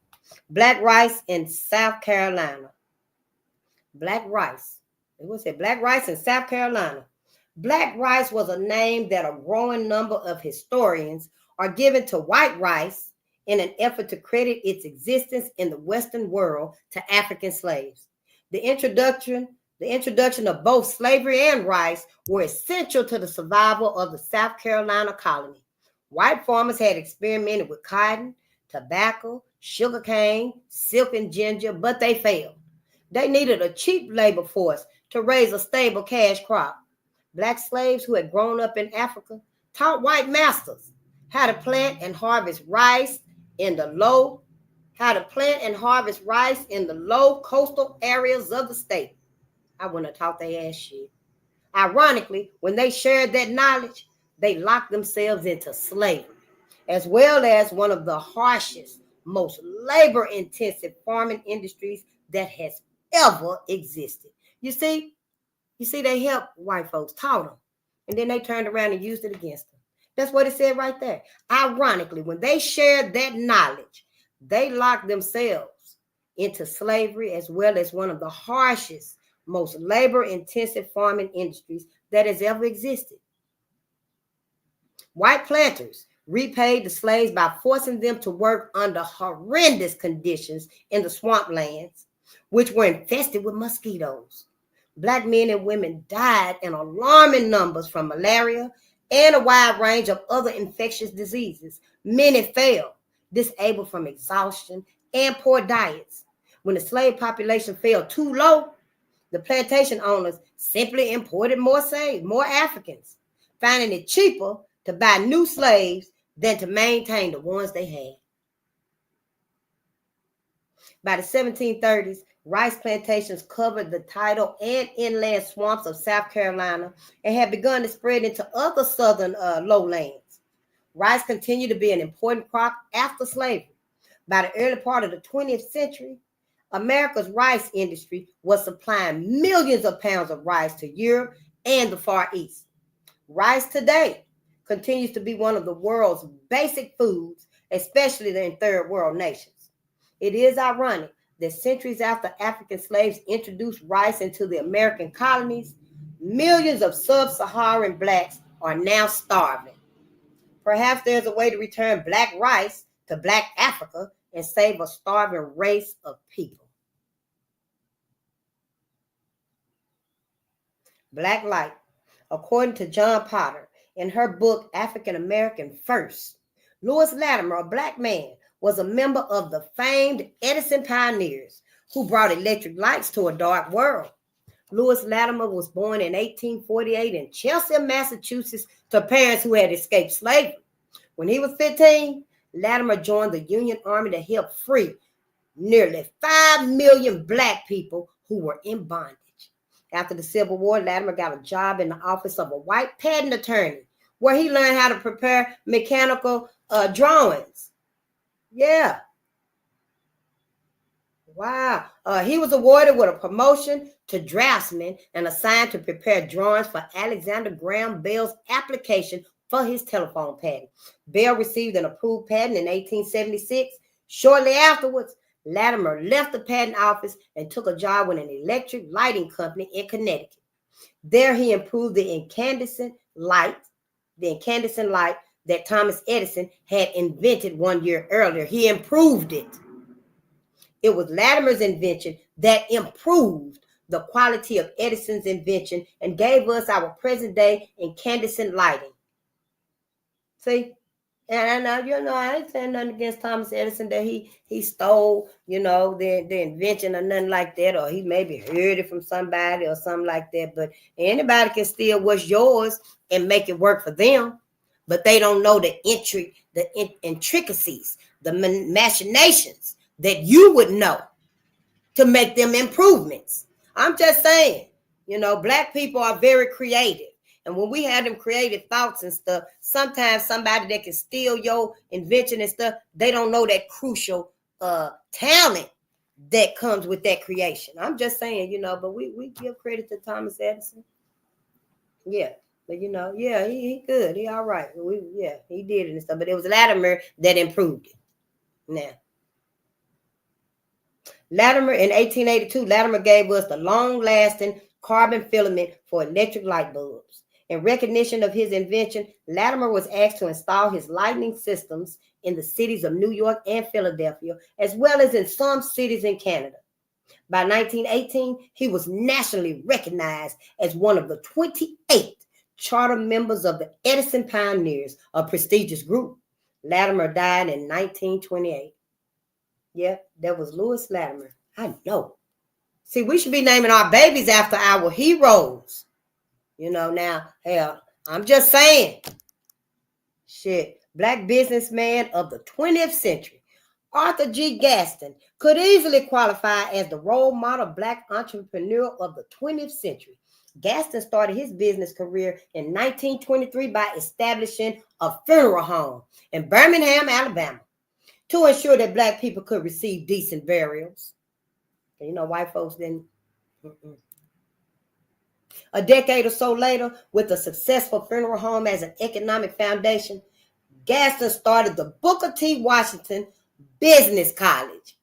Black rice in South Carolina. Black rice. What's it? Black rice in South Carolina. Black rice was a name that a growing number of historians are given to white rice in an effort to credit its existence in the Western world to African slaves. The introduction of both slavery and rice were essential to the survival of the South Carolina colony. White farmers had experimented with cotton, tobacco, sugarcane, silk, and ginger, but they failed. They needed a cheap labor force to raise a stable cash crop. Black slaves who had grown up in Africa taught white masters how to plant and harvest rice in the low coastal areas of the state. I wouldn't have taught their ass shit. Ironically, when they shared that knowledge, they locked themselves into slavery, as well as one of the harshest, most labor-intensive farming industries that has ever existed. You see, they helped white folks, taught them, and then they turned around and used it against them. That's what it said right there. Ironically, when they shared that knowledge, they locked themselves into slavery, as well as one of the harshest, most labor-intensive farming industries that has ever existed. White planters repaid the slaves by forcing them to work under horrendous conditions in the swamplands, which were infested with mosquitoes. Black men and women died in alarming numbers from malaria and a wide range of other infectious diseases. Many fell, disabled from exhaustion and poor diets. When the slave population fell too low, the plantation owners simply imported more slaves, more Africans, finding it cheaper to buy new slaves than to maintain the ones they had. By the 1730s, rice plantations covered the tidal and inland swamps of South Carolina and had begun to spread into other southern lowlands. Rice continued to be an important crop after slavery. By the early part of the 20th century, America's rice industry was supplying millions of pounds of rice to Europe and the Far East. Rice today continues to be one of the world's basic foods, especially in third world nations. It is ironic that centuries after African slaves introduced rice into the American colonies, millions of sub-Saharan blacks are now starving. Perhaps there's a way to return black rice to black Africa and save a starving race of people. Black light. According to John Potter, in her book, African American First, Lewis Latimer, a black man, was a member of the famed Edison pioneers who brought electric lights to a dark world. Lewis Latimer was born in 1848 in Chelsea, Massachusetts, to parents who had escaped slavery. When he was 15, Latimer joined the Union Army to help free nearly 5 million black people who were in bondage. After the Civil War, Latimer got a job in the office of a white patent attorney, where he learned how to prepare mechanical drawings. Yeah. Wow. He was awarded with a promotion to draftsman and assigned to prepare drawings for Alexander Graham Bell's application for his telephone patent. Bell received an approved patent in 1876. Shortly afterwards, Latimer left the patent office and took a job with an electric lighting company in Connecticut. There he improved the incandescent light that Thomas Edison had invented 1 year earlier. He improved it. It was Latimer's invention that improved the quality of Edison's invention and gave us our present day incandescent lighting. See? And I know, I ain't saying nothing against Thomas Edison that he stole, the invention or nothing like that, or he maybe heard it from somebody or something like that. But anybody can steal what's yours and make it work for them. But they don't know the intricacies, the machinations that you would know to make them improvements. I'm just saying, Black people are very creative. And when we have them creative thoughts and stuff, sometimes somebody that can steal your invention and stuff, they don't know that crucial talent that comes with that creation. I'm just saying, but we give credit to Thomas Edison. Yeah. But he good. He all right. He did it and stuff. But it was Latimer that improved it. Now, Latimer in 1882, Latimer gave us the long-lasting carbon filament for electric light bulbs. In recognition of his invention, Latimer was asked to install his lighting systems in the cities of New York and Philadelphia, as well as in some cities in Canada. By 1918, he was nationally recognized as one of the 28 charter members of the Edison Pioneers, a prestigious group. Latimer died in 1928. Yeah, that was Louis Latimer. I know. See, we should be naming our babies after our heroes. Now, hell, I'm just saying. Shit, Black businessman of the 20th century, Arthur G. Gaston, could easily qualify as the role model Black entrepreneur of the 20th century. Gaston started his business career in 1923 by establishing a funeral home in Birmingham, Alabama, to ensure that Black people could receive decent burials. White folks didn't. A decade or so later, with a successful funeral home as an economic foundation, Gaston started the Booker T. Washington Business College,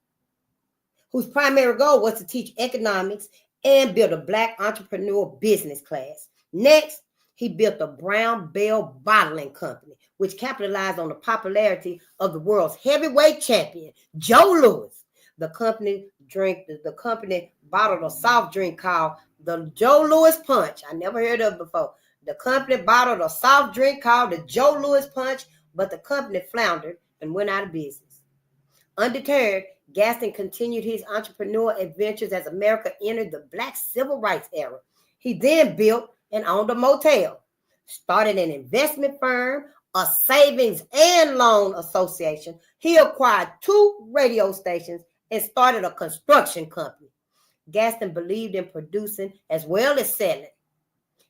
whose primary goal was to teach economics and build a Black entrepreneur business class. Next, he built the Brown Bell Bottling Company, which capitalized on the popularity of the world's heavyweight champion, Joe Louis. The company bottled a soft drink called the Joe Louis Punch. I never heard of it before. The company bottled a soft drink called the Joe Louis Punch, but the company floundered and went out of business. Undeterred, Gaston continued his entrepreneurial adventures as America entered the Black Civil Rights era. He then built and owned a motel, started an investment firm, a savings and loan association. He acquired 2 radio stations and started a construction company. Gaston believed in producing as well as selling.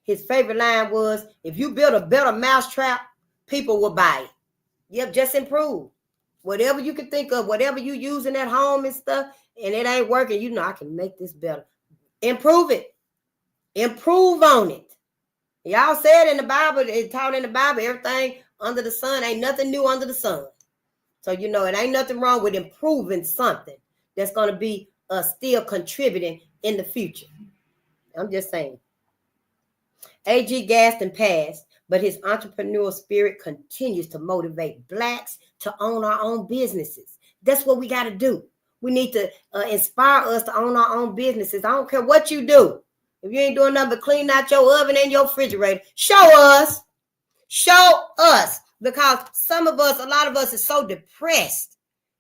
His favorite line was, if you build a better mousetrap, people will buy it. Yep, just improve. Whatever you can think of, whatever you using at home and stuff, and it ain't working, I can make this better. Improve it. Improve on it. Y'all said in the Bible, it taught in the Bible, everything under the sun, ain't nothing new under the sun. So, it ain't nothing wrong with improving something that's going to be still contributing in the future. I'm just saying. A.G. Gaston passed, but his entrepreneurial spirit continues to motivate Blacks to own our own businesses. That's what we got to do. We need to inspire us to own our own businesses. I don't care what you do. If you ain't doing nothing but clean out your oven and your refrigerator, show us. Show us. Because a lot of us is so depressed.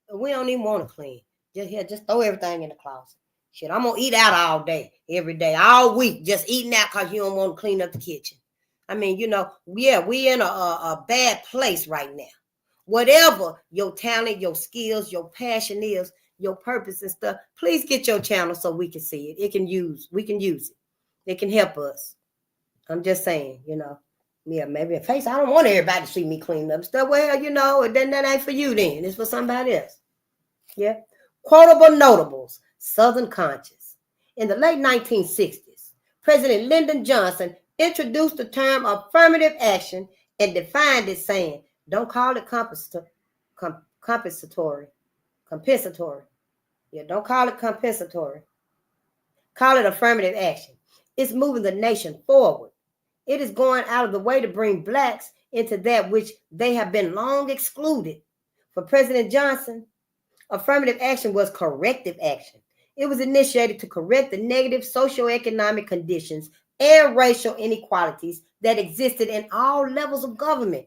And we don't even want to clean. Just throw everything in the closet. Shit, I'm going to eat out all day, every day, all week, just eating out because you don't want to clean up the kitchen. I mean, we in a bad place right now. Whatever your talent, your skills, your passion is, your purpose and stuff, please get your channel so we can see it. We can use it. It can help us. I'm just saying, maybe a face. I don't want everybody to see me clean up stuff. Well, then that ain't for you then. It's for somebody else. Yeah. Quotable notables, Southern conscious. In the late 1960s, President Lyndon Johnson introduced the term affirmative action and defined it saying, don't call it compensatory. Yeah, don't call it compensatory. Call it affirmative action. It's moving the nation forward. It is going out of the way to bring Blacks into that which they have been long excluded. For President Johnson, affirmative action was corrective action. It was initiated to correct the negative socioeconomic conditions and racial inequalities that existed in all levels of government,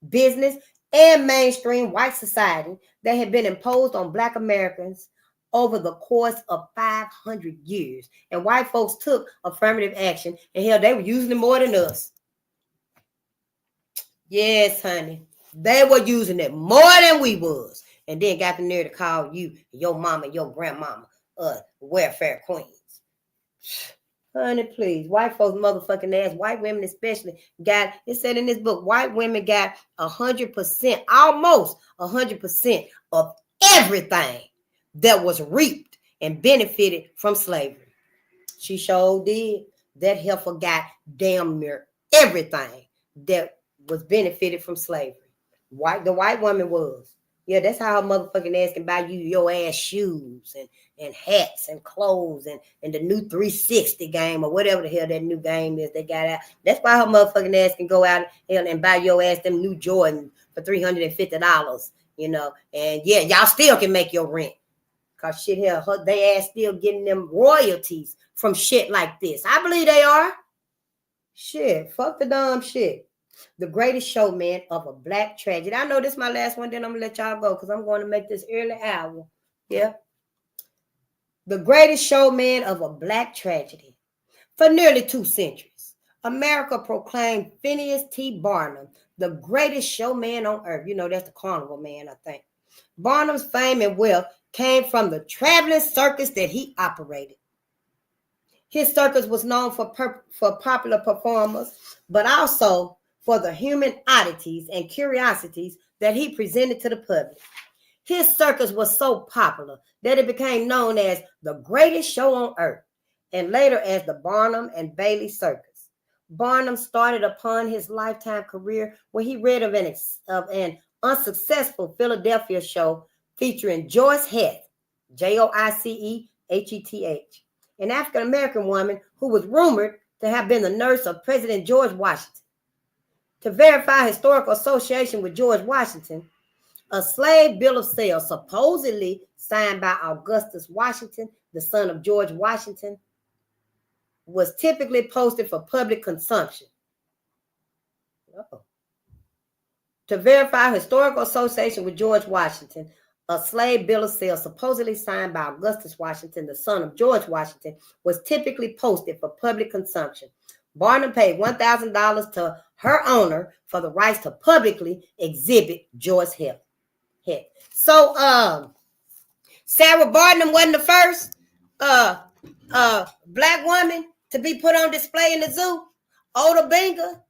business, and mainstream white society that had been imposed on Black Americans over the course of 500 years. And white folks took affirmative action, and hell, they were using it more than us. Yes, honey. They were using it more than we was. And then got the nerve to call you, your mama, your grandmama, welfare queens. Honey, please. White folks motherfucking ass, white women especially, got, it said in this book, white women got 100%, almost 100% of everything that was reaped and benefited from slavery. She sure did. That heifer got damn near everything that was benefited from slavery. The white woman was. Yeah, that's how her motherfucking ass can buy you your ass shoes and hats and clothes and the new 360 game or whatever the hell that new game is they got out. That's why her motherfucking ass can go out and buy your ass them new Jordan for $350, you know. And yeah, y'all still can make your rent. Cause shit here, they ass still getting them royalties from shit like this. I believe they are. Shit, fuck the dumb shit. The Greatest Showman of a Black Tragedy. I know this is my last one, then I'm gonna let y'all go because I'm going to make this early hour. Yeah. The Greatest Showman of a Black Tragedy. For nearly 2 centuries, America proclaimed Phineas T. Barnum the greatest showman on earth. You know, that's the carnival man, I think. Barnum's fame and wealth came from the traveling circus that he operated. His circus was known for popular performers, but also for the human oddities and curiosities that he presented to the public. His circus was so popular that it became known as the greatest show on earth, and later as the Barnum and Bailey Circus. Barnum started upon his lifetime career when he read of an unsuccessful Philadelphia show featuring Joyce Heth, Joiceheth, an African-American woman who was rumored to have been the nurse of President George Washington. To verify historical association with George Washington, a slave bill of sale supposedly signed by Augustus Washington, the son of George Washington, was typically posted for public consumption. To verify historical association with George Washington, a slave bill of sale supposedly signed by Augustus Washington, the son of George Washington, was typically posted for public consumption. Barnum paid $1,000 to her owner for the rights to publicly exhibit Joyce Heth. So, Sarah Barnum wasn't the first Black woman to be put on display in the zoo. Oda Benga,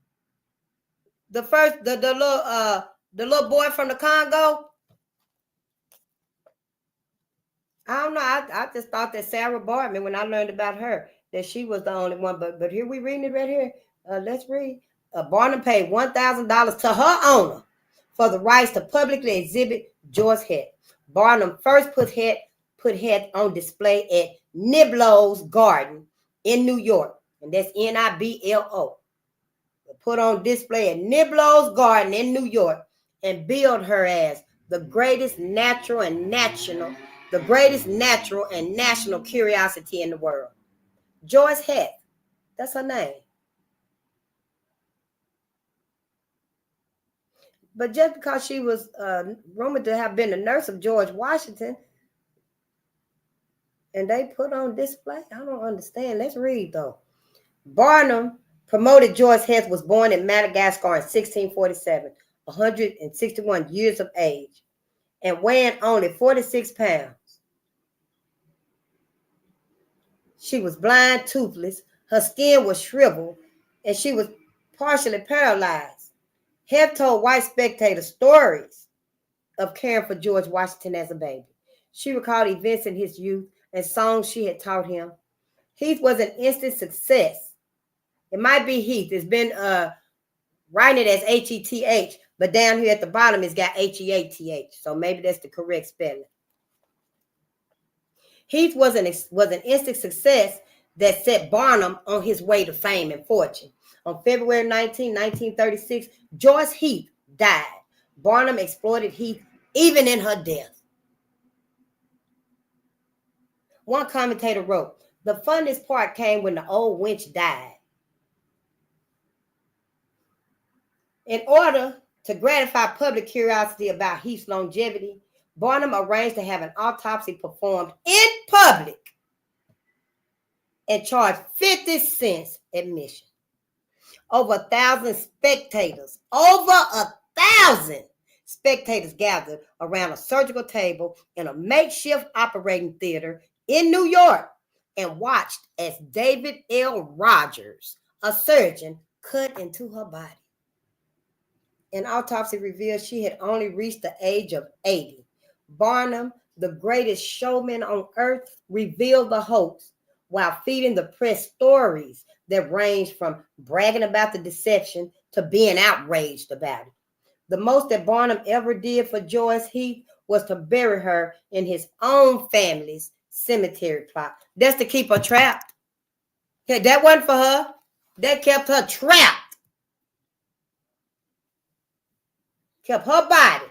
the first, the little boy from the Congo. I don't know. I just thought that Sarah Bartman, when I learned about her, that she was the only one. But here we reading it right here. Let's read. Barnum paid $1,000 to her owner for the rights to publicly exhibit Joyce Heth. Barnum first put Heth on display at Niblo's Garden in New York, and that's Niblo. Put on display at Niblo's Garden in New York and billed her as the greatest natural and national curiosity in the world. Joyce Heth, that's her name. But just because she was rumored to have been a nurse of George Washington, and they put on display, I don't understand. Let's read though. Barnum promoted Joyce Heth was born in Madagascar in 1647, 161 years of age, and weighing only 46 pounds. She was blind, toothless, her skin was shriveled, and she was partially paralyzed. Heth told white spectators stories of caring for George Washington as a baby. She recalled events in his youth and songs she had taught him. Heath was an instant success. It might be Heath. It's been writing it as Heth, but down here at the bottom it's got Heath. So maybe that's the correct spelling. Heath was an instant success that set Barnum on his way to fame and fortune. On February 19, 1936, Joyce Heath died. Barnum exploited Heath even in her death. One commentator wrote, the funniest part came when the old wench died. In order to gratify public curiosity about Heath's longevity, Barnum arranged to have an autopsy performed in public and charged 50 cents admission. Over 1,000 spectators gathered around a surgical table in a makeshift operating theater in New York and watched as David L. Rogers, a surgeon, cut into her body. An autopsy revealed she had only reached the age of 80. Barnum, the greatest showman on earth, revealed the hoax while feeding the press stories that ranged from bragging about the deception to being outraged about it. The most that Barnum ever did for Joyce Heath was to bury her in his own family's cemetery plot. That's to keep her trapped. That wasn't for her. That kept her trapped. Kept her body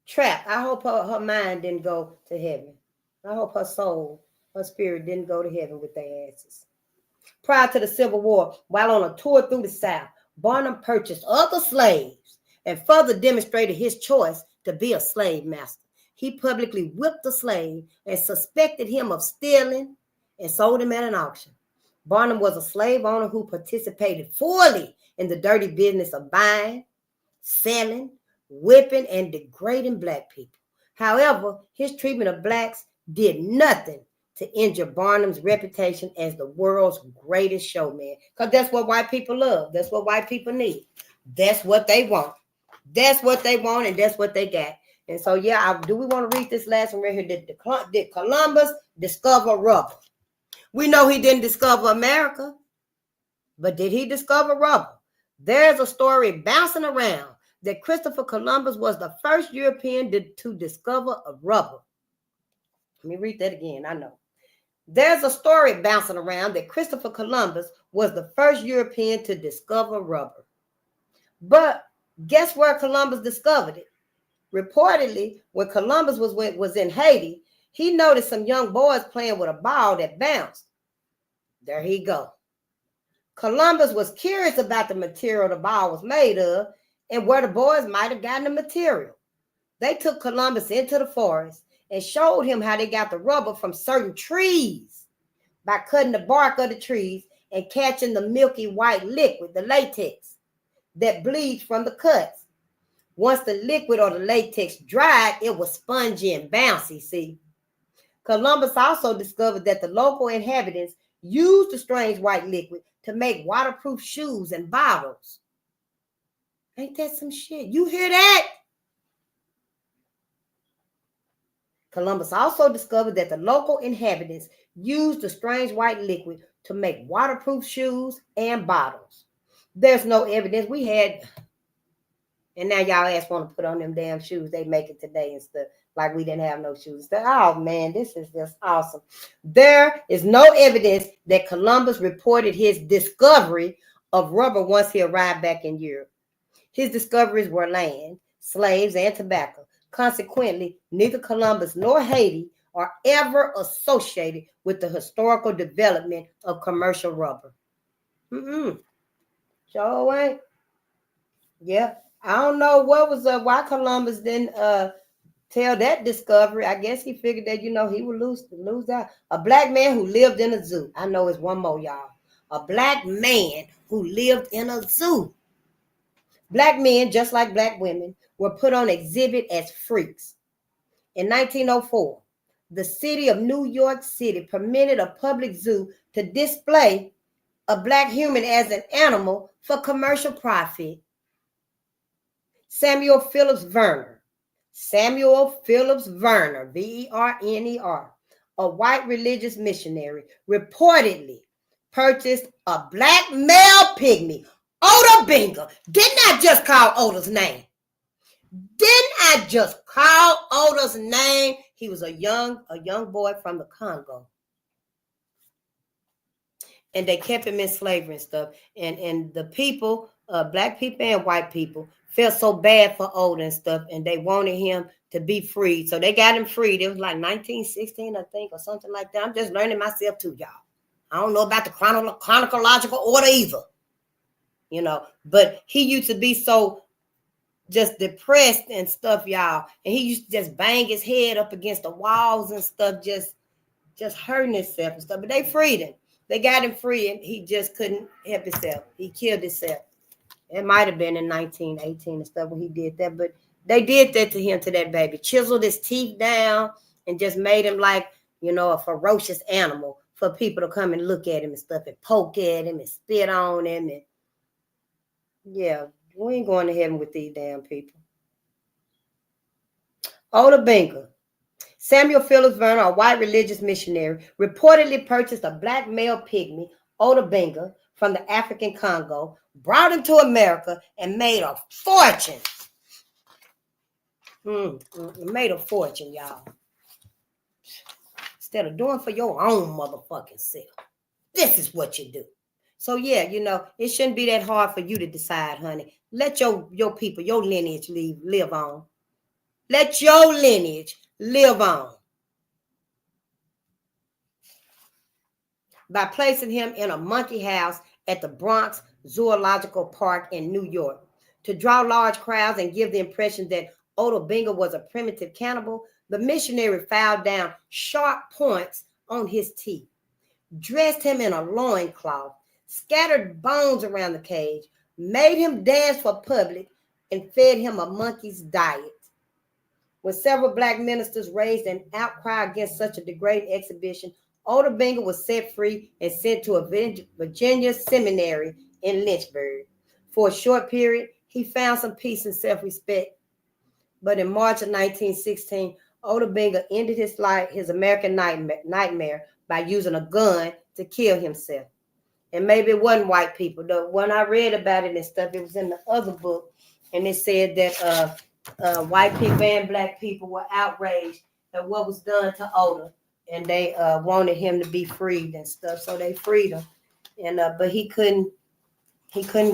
trapped. I hope her mind didn't go to heaven. I hope her soul, her spirit didn't go to heaven with their asses. Prior to the Civil War, while on a tour through the South, Barnum purchased other slaves and further demonstrated his choice to be a slave master. He publicly whipped the slave and suspected him of stealing and sold him at an auction. Barnum was a slave owner who participated fully in the dirty business of buying, selling, whipping, and degrading black people. However, his treatment of blacks did nothing to injure Barnum's reputation as the world's greatest showman. Because that's what white people love. That's what white people need. That's what they want. That's what they want, and that's what they got. And so, yeah, do we want to read this last one right here? Did Columbus discover rubber? We know he didn't discover America, but did he discover rubber? There's a story bouncing around that Christopher Columbus was the first European to discover a rubber. Let me read that again. I know. There's a story bouncing around that Christopher Columbus was the first European to discover rubber. But guess where Columbus discovered it? Reportedly, when Columbus was in Haiti, he noticed some young boys playing with a ball that bounced. There he go. Columbus was curious about the material the ball was made of and where the boys might have gotten the material. They took Columbus into the forest and showed him how they got the rubber from certain trees by cutting the bark of the trees and catching the milky white liquid, the latex, that bleeds from the cuts. Once the liquid or the latex dried, it was spongy and bouncy, see. Columbus also discovered that the local inhabitants used the strange white liquid to make waterproof shoes and bottles. Ain't that some shit? You hear that? Columbus also discovered that the local inhabitants used the strange white liquid to make waterproof shoes and bottles. There's no evidence we had, and now y'all ass want to put on them damn shoes they make it today and stuff, like we didn't have no shoes. Oh man, this is just awesome. There is no evidence that Columbus reported his discovery of rubber once he arrived back in Europe. His discoveries were land, slaves, and tobacco. Consequently, neither Columbus nor Haiti are ever associated with the historical development of commercial rubber. Sure ain't. Yeah, I don't know what was why Columbus didn't tell that discovery. I guess he figured that he would lose out. A black man who lived in a zoo. I know it's one more, y'all. A black man who lived in a zoo. Black men, just like black women, were put on exhibit as freaks. In 1904, the city of New York City permitted a public zoo to display a black human as an animal for commercial profit. Samuel Phillips Verner, Verner, a white religious missionary, reportedly purchased a black male pygmy, Oda Binga. Didn't I just call Oda's name? He was a young boy from the Congo. And they kept him in slavery and stuff. And the people, black people and white people, felt so bad for Oda and stuff, and they wanted him to be freed. So they got him freed. It was like 1916, I think, or something like that. I'm just learning myself too, y'all. I don't know about the chronological order either, you know. But he used to be so just depressed and stuff, y'all. And he used to just bang his head up against the walls and stuff, just hurting himself and stuff. But they freed him. They got him free, and he just couldn't help himself. He killed himself. It might have been in 1918 and stuff when he did that, but they did that to him, to that baby. Chiseled his teeth down and just made him like, you know, a ferocious animal for people to come and look at him and stuff and poke at him and spit on him. And yeah, we ain't going to heaven with these damn people. Oda Benga. Samuel Phillips Verner, a white religious missionary, reportedly purchased a black male pygmy, Oda Benga, from the African Congo, brought him to America, and made a fortune. Made a fortune, y'all. Instead of doing for your own motherfucking self. This is what you do. So yeah, you know, it shouldn't be that hard for you to decide, honey. Let your people, your lineage live on. Let your lineage live on. By placing him in a monkey house at the Bronx Zoological Park in New York. To draw large crowds and give the impression that Oda Benga was a primitive cannibal, the missionary filed down sharp points on his teeth, dressed him in a loincloth, scattered bones around the cage, made him dance for public, and fed him a monkey's diet. When several black ministers raised an outcry against such a degrading exhibition, Oda Benga was set free and sent to a Virginia seminary in Lynchburg. For a short period, he found some peace and self-respect. But in March of 1916, Oda Benga ended his life, his American nightmare, by using a gun to kill himself. And maybe it wasn't white people. The one I read about it and stuff, it was in the other book, and it said that white people and black people were outraged at what was done to Oda, and they wanted him to be freed and stuff. So they freed him, and but he couldn't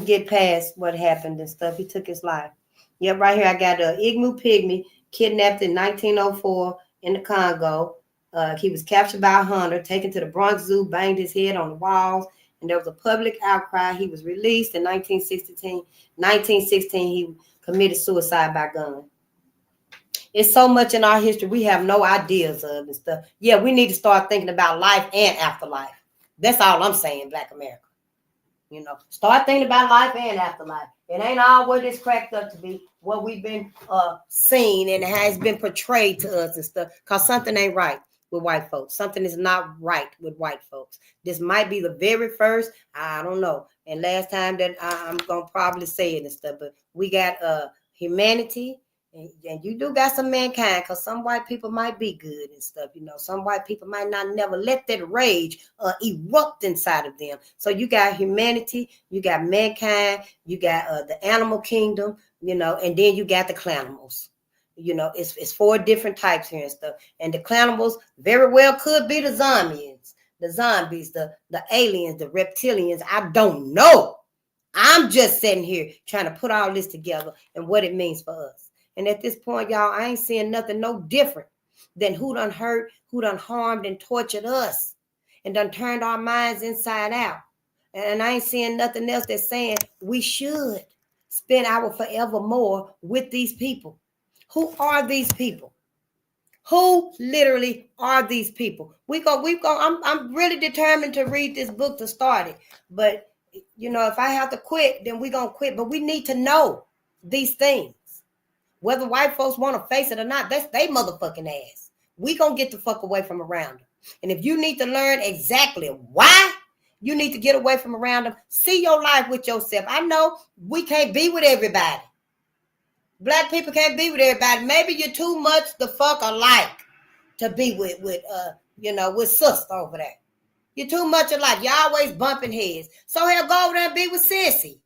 get past what happened and stuff. He took his life. Yep, right here I got a Igmu pygmy kidnapped in 1904 in the Congo. He was captured by a hunter, taken to the Bronx Zoo, banged his head on the walls, and there was a public outcry. He was released in 1916. 1916, he committed suicide by gun. It's so much in our history we have no ideas of and stuff. Yeah, we need to start thinking about life and afterlife. That's all I'm saying, Black America. You know, start thinking about life and afterlife. It ain't all what it's cracked up to be, what we've been seen and has been portrayed to us and stuff, because something ain't right with white folks. Something is not right with white folks. This might be the very first, I don't know. And last time that I'm going to probably say it and stuff, but we got humanity. And you do got some mankind, because some white people might be good and stuff, you know. Some white people might not never let that rage erupt inside of them. So you got humanity, you got mankind, you got the animal kingdom, you know, and then you got the clanimals. You know, it's 4 different types here and stuff. And the clanimals very well could be the zombies, the aliens, the reptilians. I don't know. I'm just sitting here trying to put all this together and what it means for us. And at this point, y'all, I ain't seeing nothing no different than who done hurt, who done harmed and tortured us and done turned our minds inside out. And I ain't seeing nothing else that's saying we should spend our forevermore with these people. Who are these people? Who literally are these people? I'm really determined to read this book to start it. But, you know, if I have to quit, then we're going to quit. But we need to know these things. Whether white folks want to face it or not, that's they motherfucking ass. We gonna get the fuck away from around them. And if you need to learn exactly why you need to get away from around them, see your life with yourself. I know we can't be with everybody. Black people can't be with everybody. Maybe you're too much the fuck alike to be with sister over there. You're too much alike. You're always bumping heads. So hell, go over there and be with sissy.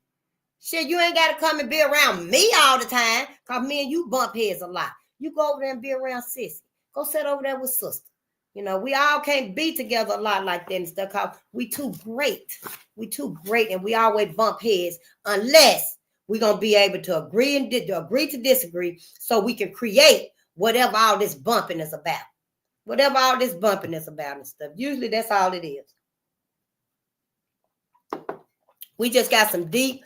Shit, you ain't got to come and be around me all the time, because me and you bump heads a lot. You go over there and be around sissy. Go sit over there with sister. You know, we all can't be together a lot like that and stuff, because we too great. We too great, and we always bump heads unless we're going to be able to agree to disagree so we can create whatever all this bumping is about. Whatever all this bumping is about and stuff. Usually that's all it is. We just got some deep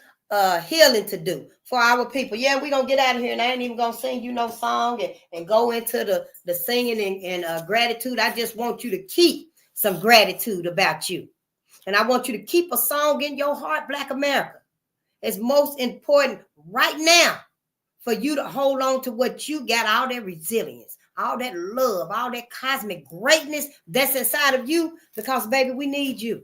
healing to do for our people. Yeah, we're going to get out of here, and I ain't even going to sing you no song and go into the singing and gratitude. I just want you to keep some gratitude about you. And I want you to keep a song in your heart, Black America. It's most important right now for you to hold on to what you got, all that resilience, all that love, all that cosmic greatness that's inside of you, because, baby, we need you.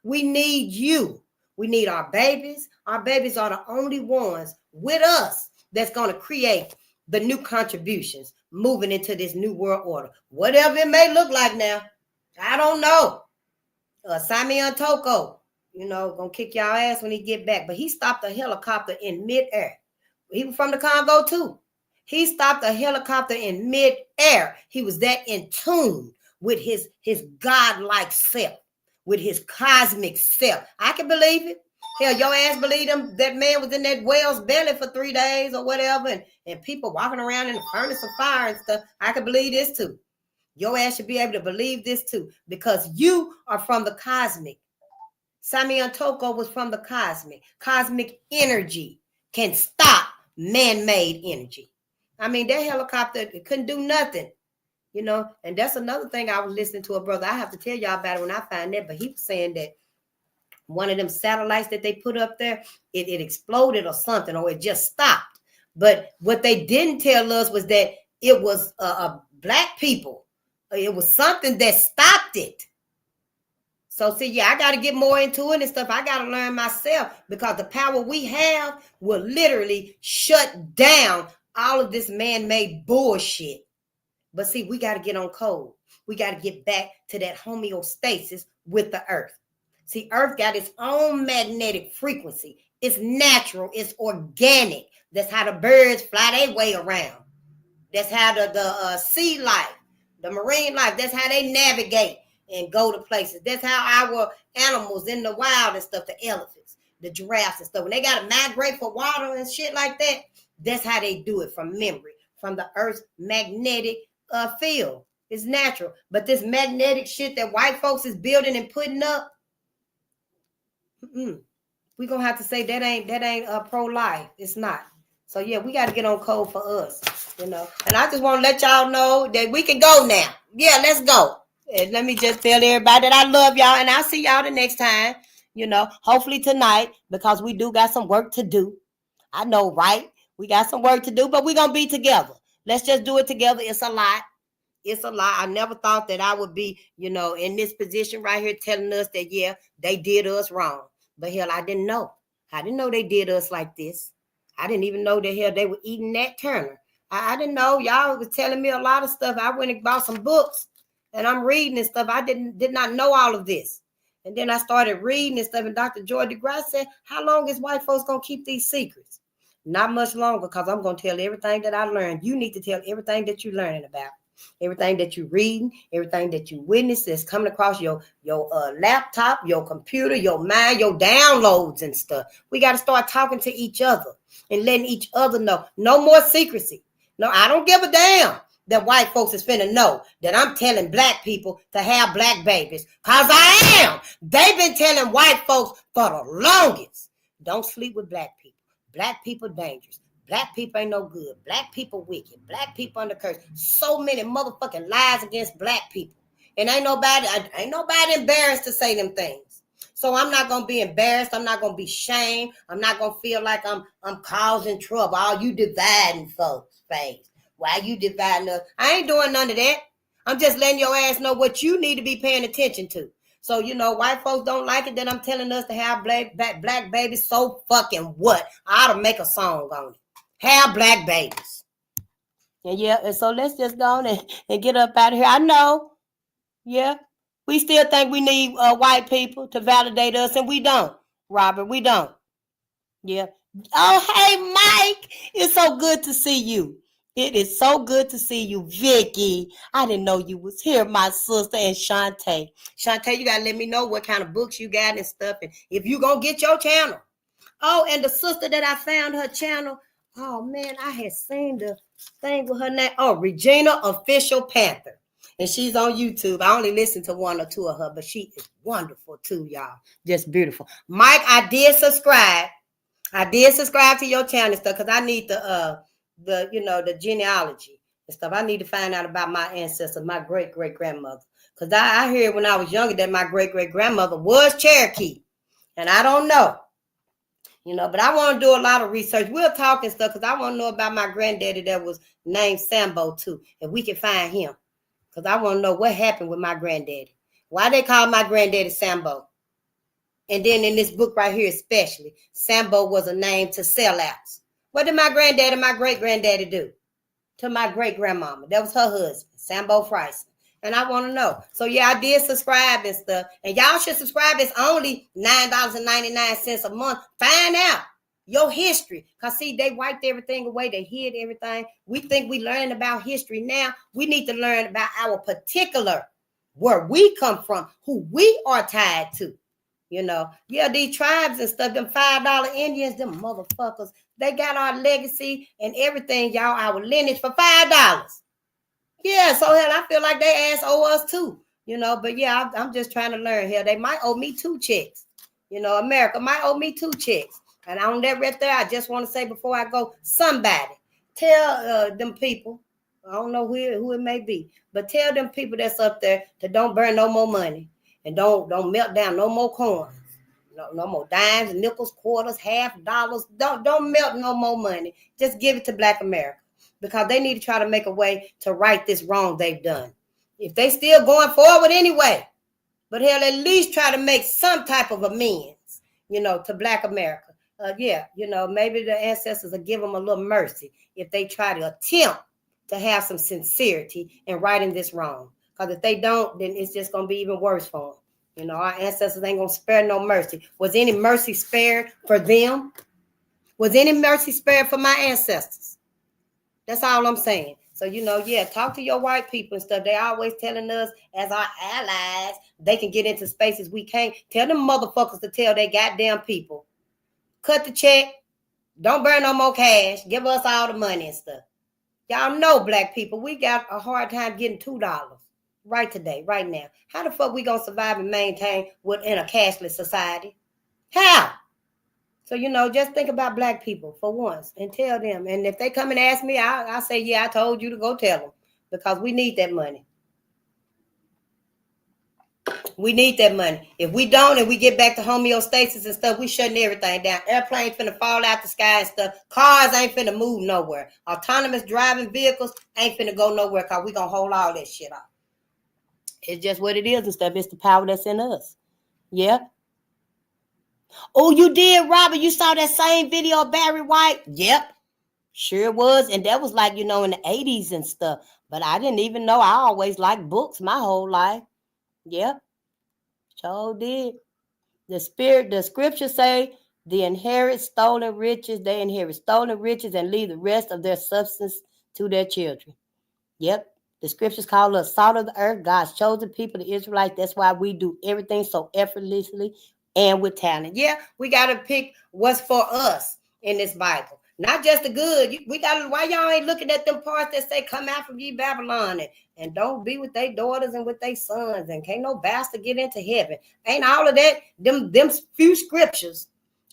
We need you. We need our babies. Our babies are the only ones with us that's going to create the new contributions moving into this new world order. Whatever it may look like now, I don't know. Simeon Toko, gonna kick y'all ass when he get back. But he stopped a helicopter in midair. He was from the Congo too. He stopped a helicopter in midair. He was that in tune with his godlike self, with his cosmic self. I can believe it. Hell, your ass believe him. That man was in that whale's belly for 3 days or whatever, and people walking around in the furnace of fire and stuff. I can believe this too. Your ass should be able to believe this too, because you are from the cosmic. Simeon Toko was from the cosmic. Cosmic energy can stop man-made energy. I mean, that helicopter, it couldn't do nothing, and that's another thing. I was listening to a brother. I have to tell y'all about it when I find that, but he was saying that one of them satellites that they put up there, it exploded or something, or it just stopped. But what they didn't tell us was that it was black people. It was something that stopped it. So, see, yeah, I got to get more into it and stuff. I got to learn myself, because the power we have will literally shut down all of this man-made bullshit. But see, we got to get on code. We got to get back to that homeostasis with the earth. See, earth got its own magnetic frequency. It's natural. It's organic. That's how the birds fly their way around. That's how the sea life, the marine life, that's how they navigate and go to places. That's how our animals in the wild and stuff, the elephants, the giraffes and stuff, when they got to migrate for water and shit like that, that's how they do it, from memory, from the earth's magnetic field. It's natural. But this magnetic shit that white folks is building and putting up, we're going to have to say that ain't pro-life. It's not. So, yeah, we got to get on code for us, And I just want to let y'all know that we can go now. Yeah, let's go. And let me just tell everybody that I love y'all, and I'll see y'all the next time, hopefully tonight, because we do got some work to do. I know, right? We got some work to do, but we're going to be together. Let's just do it together. It's a lot. It's a lot. I never thought that I would be, in this position right here telling us that, yeah, they did us wrong. But hell, I didn't know. I didn't know they did us like this. I didn't even know that hell they were eating Nat Turner. I didn't know. Y'all was telling me a lot of stuff. I went and bought some books and I'm reading and stuff. I did not know all of this. And then I started reading and stuff. And Dr. Joy DeGrasse said, how long is white folks going to keep these secrets? Not much longer, because I'm going to tell everything that I learned. You need to tell everything that you're learning about. Everything that you're reading, everything that you witness that's coming across your laptop, your computer, your mind, your downloads and stuff. We got to start talking to each other and letting each other know. No more secrecy. No, I don't give a damn that white folks is finna know that I'm telling black people to have black babies. Because I am. They've been telling white folks for the longest. Don't sleep with black people. Black people dangerous. Black people ain't no good. Black people wicked. Black people under curse. So many motherfucking lies against black people. And ain't nobody embarrassed to say them things. So I'm not gonna be embarrassed. I'm not gonna be shamed. I'm not gonna feel like I'm causing trouble. All you dividing folks' face. Why you dividing us? I ain't doing none of that. I'm just letting your ass know what you need to be paying attention to. So, white folks don't like it that I'm telling us to have black babies. So fucking what? I ought to make a song on it. Have black babies. And yeah, and so let's just go on and get up out of here. I know. Yeah. We still think we need white people to validate us, and we don't, Robert. We don't. Yeah. Oh, hey, Mike. It's so good to see you. It is so good to see you, Vicky. I didn't know you was here, my sister, and Shantae. Shantae, you got to let me know what kind of books you got and stuff, and if you going to get your channel. Oh, and the sister that I found her channel, Oh man, I had seen the thing with her name. Oh, Regina Official Panther. And she's on YouTube. I only listened to one or two of her, but she is wonderful too, y'all. Just beautiful. Mike, I did subscribe. I did subscribe to your channel and stuff because I need the genealogy and stuff. I need to find out about my ancestors, my great great grandmother. Because I heard when I was younger that my great great grandmother was Cherokee. And I don't know. But I want to do a lot of research. We'll talk and stuff because I want to know about my granddaddy that was named Sambo too. If we can find him. Because I want to know what happened with my granddaddy. Why they call my granddaddy Sambo. And then in this book right here especially, Sambo was a name to sellouts. What did my granddaddy and my great-granddaddy do to my great-grandmama? That was her husband, Sambo Friesen. And I want to know. So, yeah, I did subscribe and stuff. And y'all should subscribe. It's only $9.99 a month. Find out your history. Because, see, they wiped everything away. They hid everything. We think we learn about history now. We need to learn about our particular, where we come from, who we are tied to. These tribes and stuff, them $5 Indians, them motherfuckers, they got our legacy and everything, y'all, our lineage for $5. Yeah, so hell, I feel like they ass owe us too, but yeah, I'm just trying to learn. Hell, they might owe me 2 checks. America might owe me 2 checks. And on that right there, I just want to say before I go, somebody tell them people, I don't know who it may be, but tell them people that's up there to don't burn no more money and don't melt down no more coins. No more dimes, nickels, quarters, $50. Don't melt no more money. Just give it to Black America. Because they need to try to make a way to right this wrong they've done. If they still going forward anyway, but hell, at least try to make some type of amends, to Black America. Maybe the ancestors will give them a little mercy if they try to attempt to have some sincerity in righting this wrong. Because if they don't, then it's just going to be even worse for them. Our ancestors ain't going to spare no mercy. Was any mercy spared for them? Was any mercy spared for my ancestors? That's all I'm saying. So, talk to your white people and stuff. They always telling us as our allies, they can get into spaces we can't. Tell them motherfuckers to tell their goddamn people. Cut the check. Don't burn no more cash. Give us all the money and stuff. Y'all know, Black people, we got a hard time getting $2 right today, right now. How the fuck we gonna survive and maintain within a cashless society? How? So, just think about Black people for once and tell them. And if they come and ask me, I'll say, yeah, I told you to go tell them because we need that money. We need that money. If we don't and we get back to homeostasis and stuff, we shutting everything down. Airplanes finna fall out the sky and stuff. Cars ain't finna move nowhere. Autonomous driving vehicles ain't finna go nowhere because we gonna hold all that shit off. It's just what it is and stuff. It's the power that's in us. Yeah. Oh, you did, Robert? You saw that same video of Barry White? Yep. Sure was. And that was like, in the 80s and stuff. But I didn't even know. I always liked books my whole life. Yep. Sure did. The scriptures say they inherit stolen riches and leave the rest of their substance to their children. Yep. The scriptures call us salt of the earth, God's chosen people, the Israelites. That's why we do everything so effortlessly and with talent. Yeah, we got to pick what's for us in this Bible. Not just the good. Why y'all ain't looking at them parts that say, come out from ye Babylon and don't be with their daughters and with their sons and can't no bastard get into heaven. Ain't all of that, them few scriptures,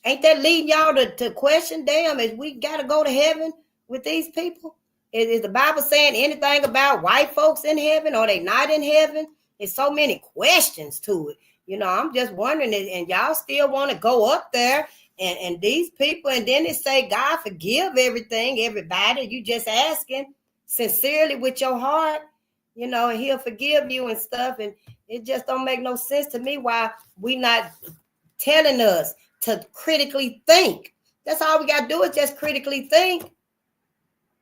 ain't that leading y'all to question, damn, is we got to go to heaven with these people? Is the Bible saying anything about white folks in heaven? Or they not in heaven? There's so many questions to it. I'm just wondering, and y'all still want to go up there and these people, and then they say, God forgive everybody. You just asking sincerely with your heart, and he'll forgive you and stuff. And it just don't make no sense to me why we not telling us to critically think. That's all we got to do is just critically think.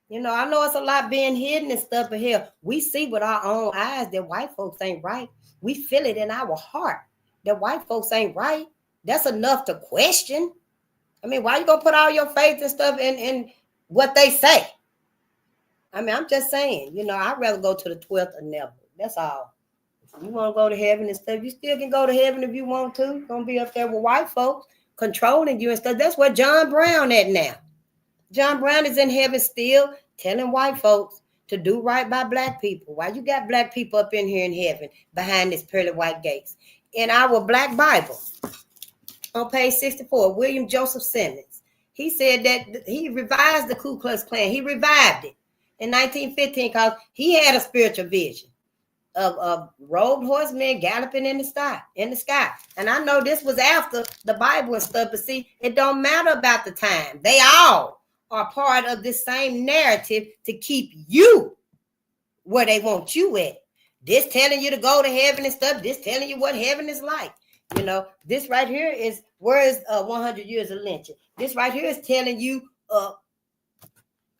I know it's a lot being hidden and stuff, but here we see with our own eyes that white folks ain't right. We feel it in our heart that white folks ain't right. That's enough to question. I mean, why you gonna put all your faith and stuff in what they say? I mean, I'm just saying, I'd rather go to the 12th or never. That's all. If you want to go to heaven and stuff, you still can go to heaven if you want to. You're gonna be up there with white folks controlling you and stuff. That's where John Brown at now. John Brown is in heaven still telling white folks to do right by black people. Why you got black people up in here in heaven behind this pearly white gates? In our black Bible, on page 64, William Joseph Simmons, he said that he revised the Ku Klux Klan. He revived it in 1915 because he had a spiritual vision of robed horsemen galloping in the sky. And I know this was after the Bible and stuff, but see, it don't matter about the time. They all are part of this same narrative to keep you where they want you at. This telling you to go to heaven and stuff. This telling you what heaven is like. You know, this right here is, where is 100 years of lynching? This right here is telling you all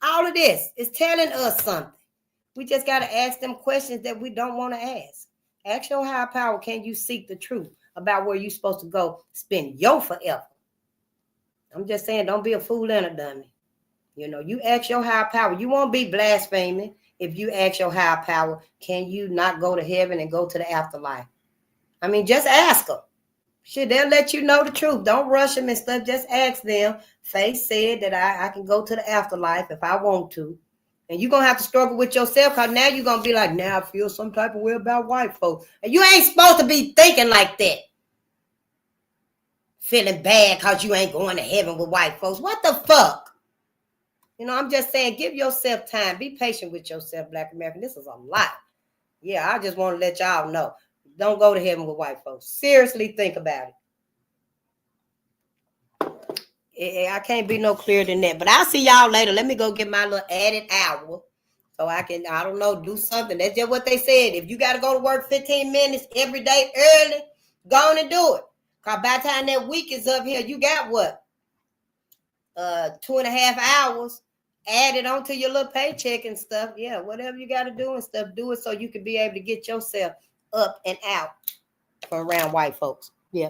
of this. It's telling us something. We just got to ask them questions that we don't want to ask. Ask your higher power, can you seek the truth about where you're supposed to go spend your forever? I'm just saying, don't be a fool and a dummy. You know, you ask your higher power. You won't be blaspheming if you ask your higher power, can you not go to heaven and go to the afterlife? I mean, just ask them. Shit, they'll let you know the truth. Don't rush them and stuff. Just ask them. Faith said that I can go to the afterlife if I want to. And you're going to have to struggle with yourself, because now you're going to be like, now I feel some type of way about white folks. And you ain't supposed to be thinking like that. Feeling bad because you ain't going to heaven with white folks. What the fuck? You know, I'm just saying, give yourself time. Be patient with yourself, Black American. This is a lot. Yeah, I just want to let y'all know. Don't go to heaven with white folks. Seriously think about it. I can't be no clearer than that. But I'll see y'all later. Let me go get my little added hour so I can, I don't know, do something. That's just what they said. If you got to go to work 15 minutes every day early, go on and do it. Because by the time that week is up here, you got what? 2.5 hours added onto your little paycheck and stuff. Yeah, whatever you got to do and stuff, do it so you can be able to get yourself up and out from around white folks. Yeah.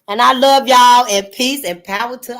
And I love y'all, and peace and power to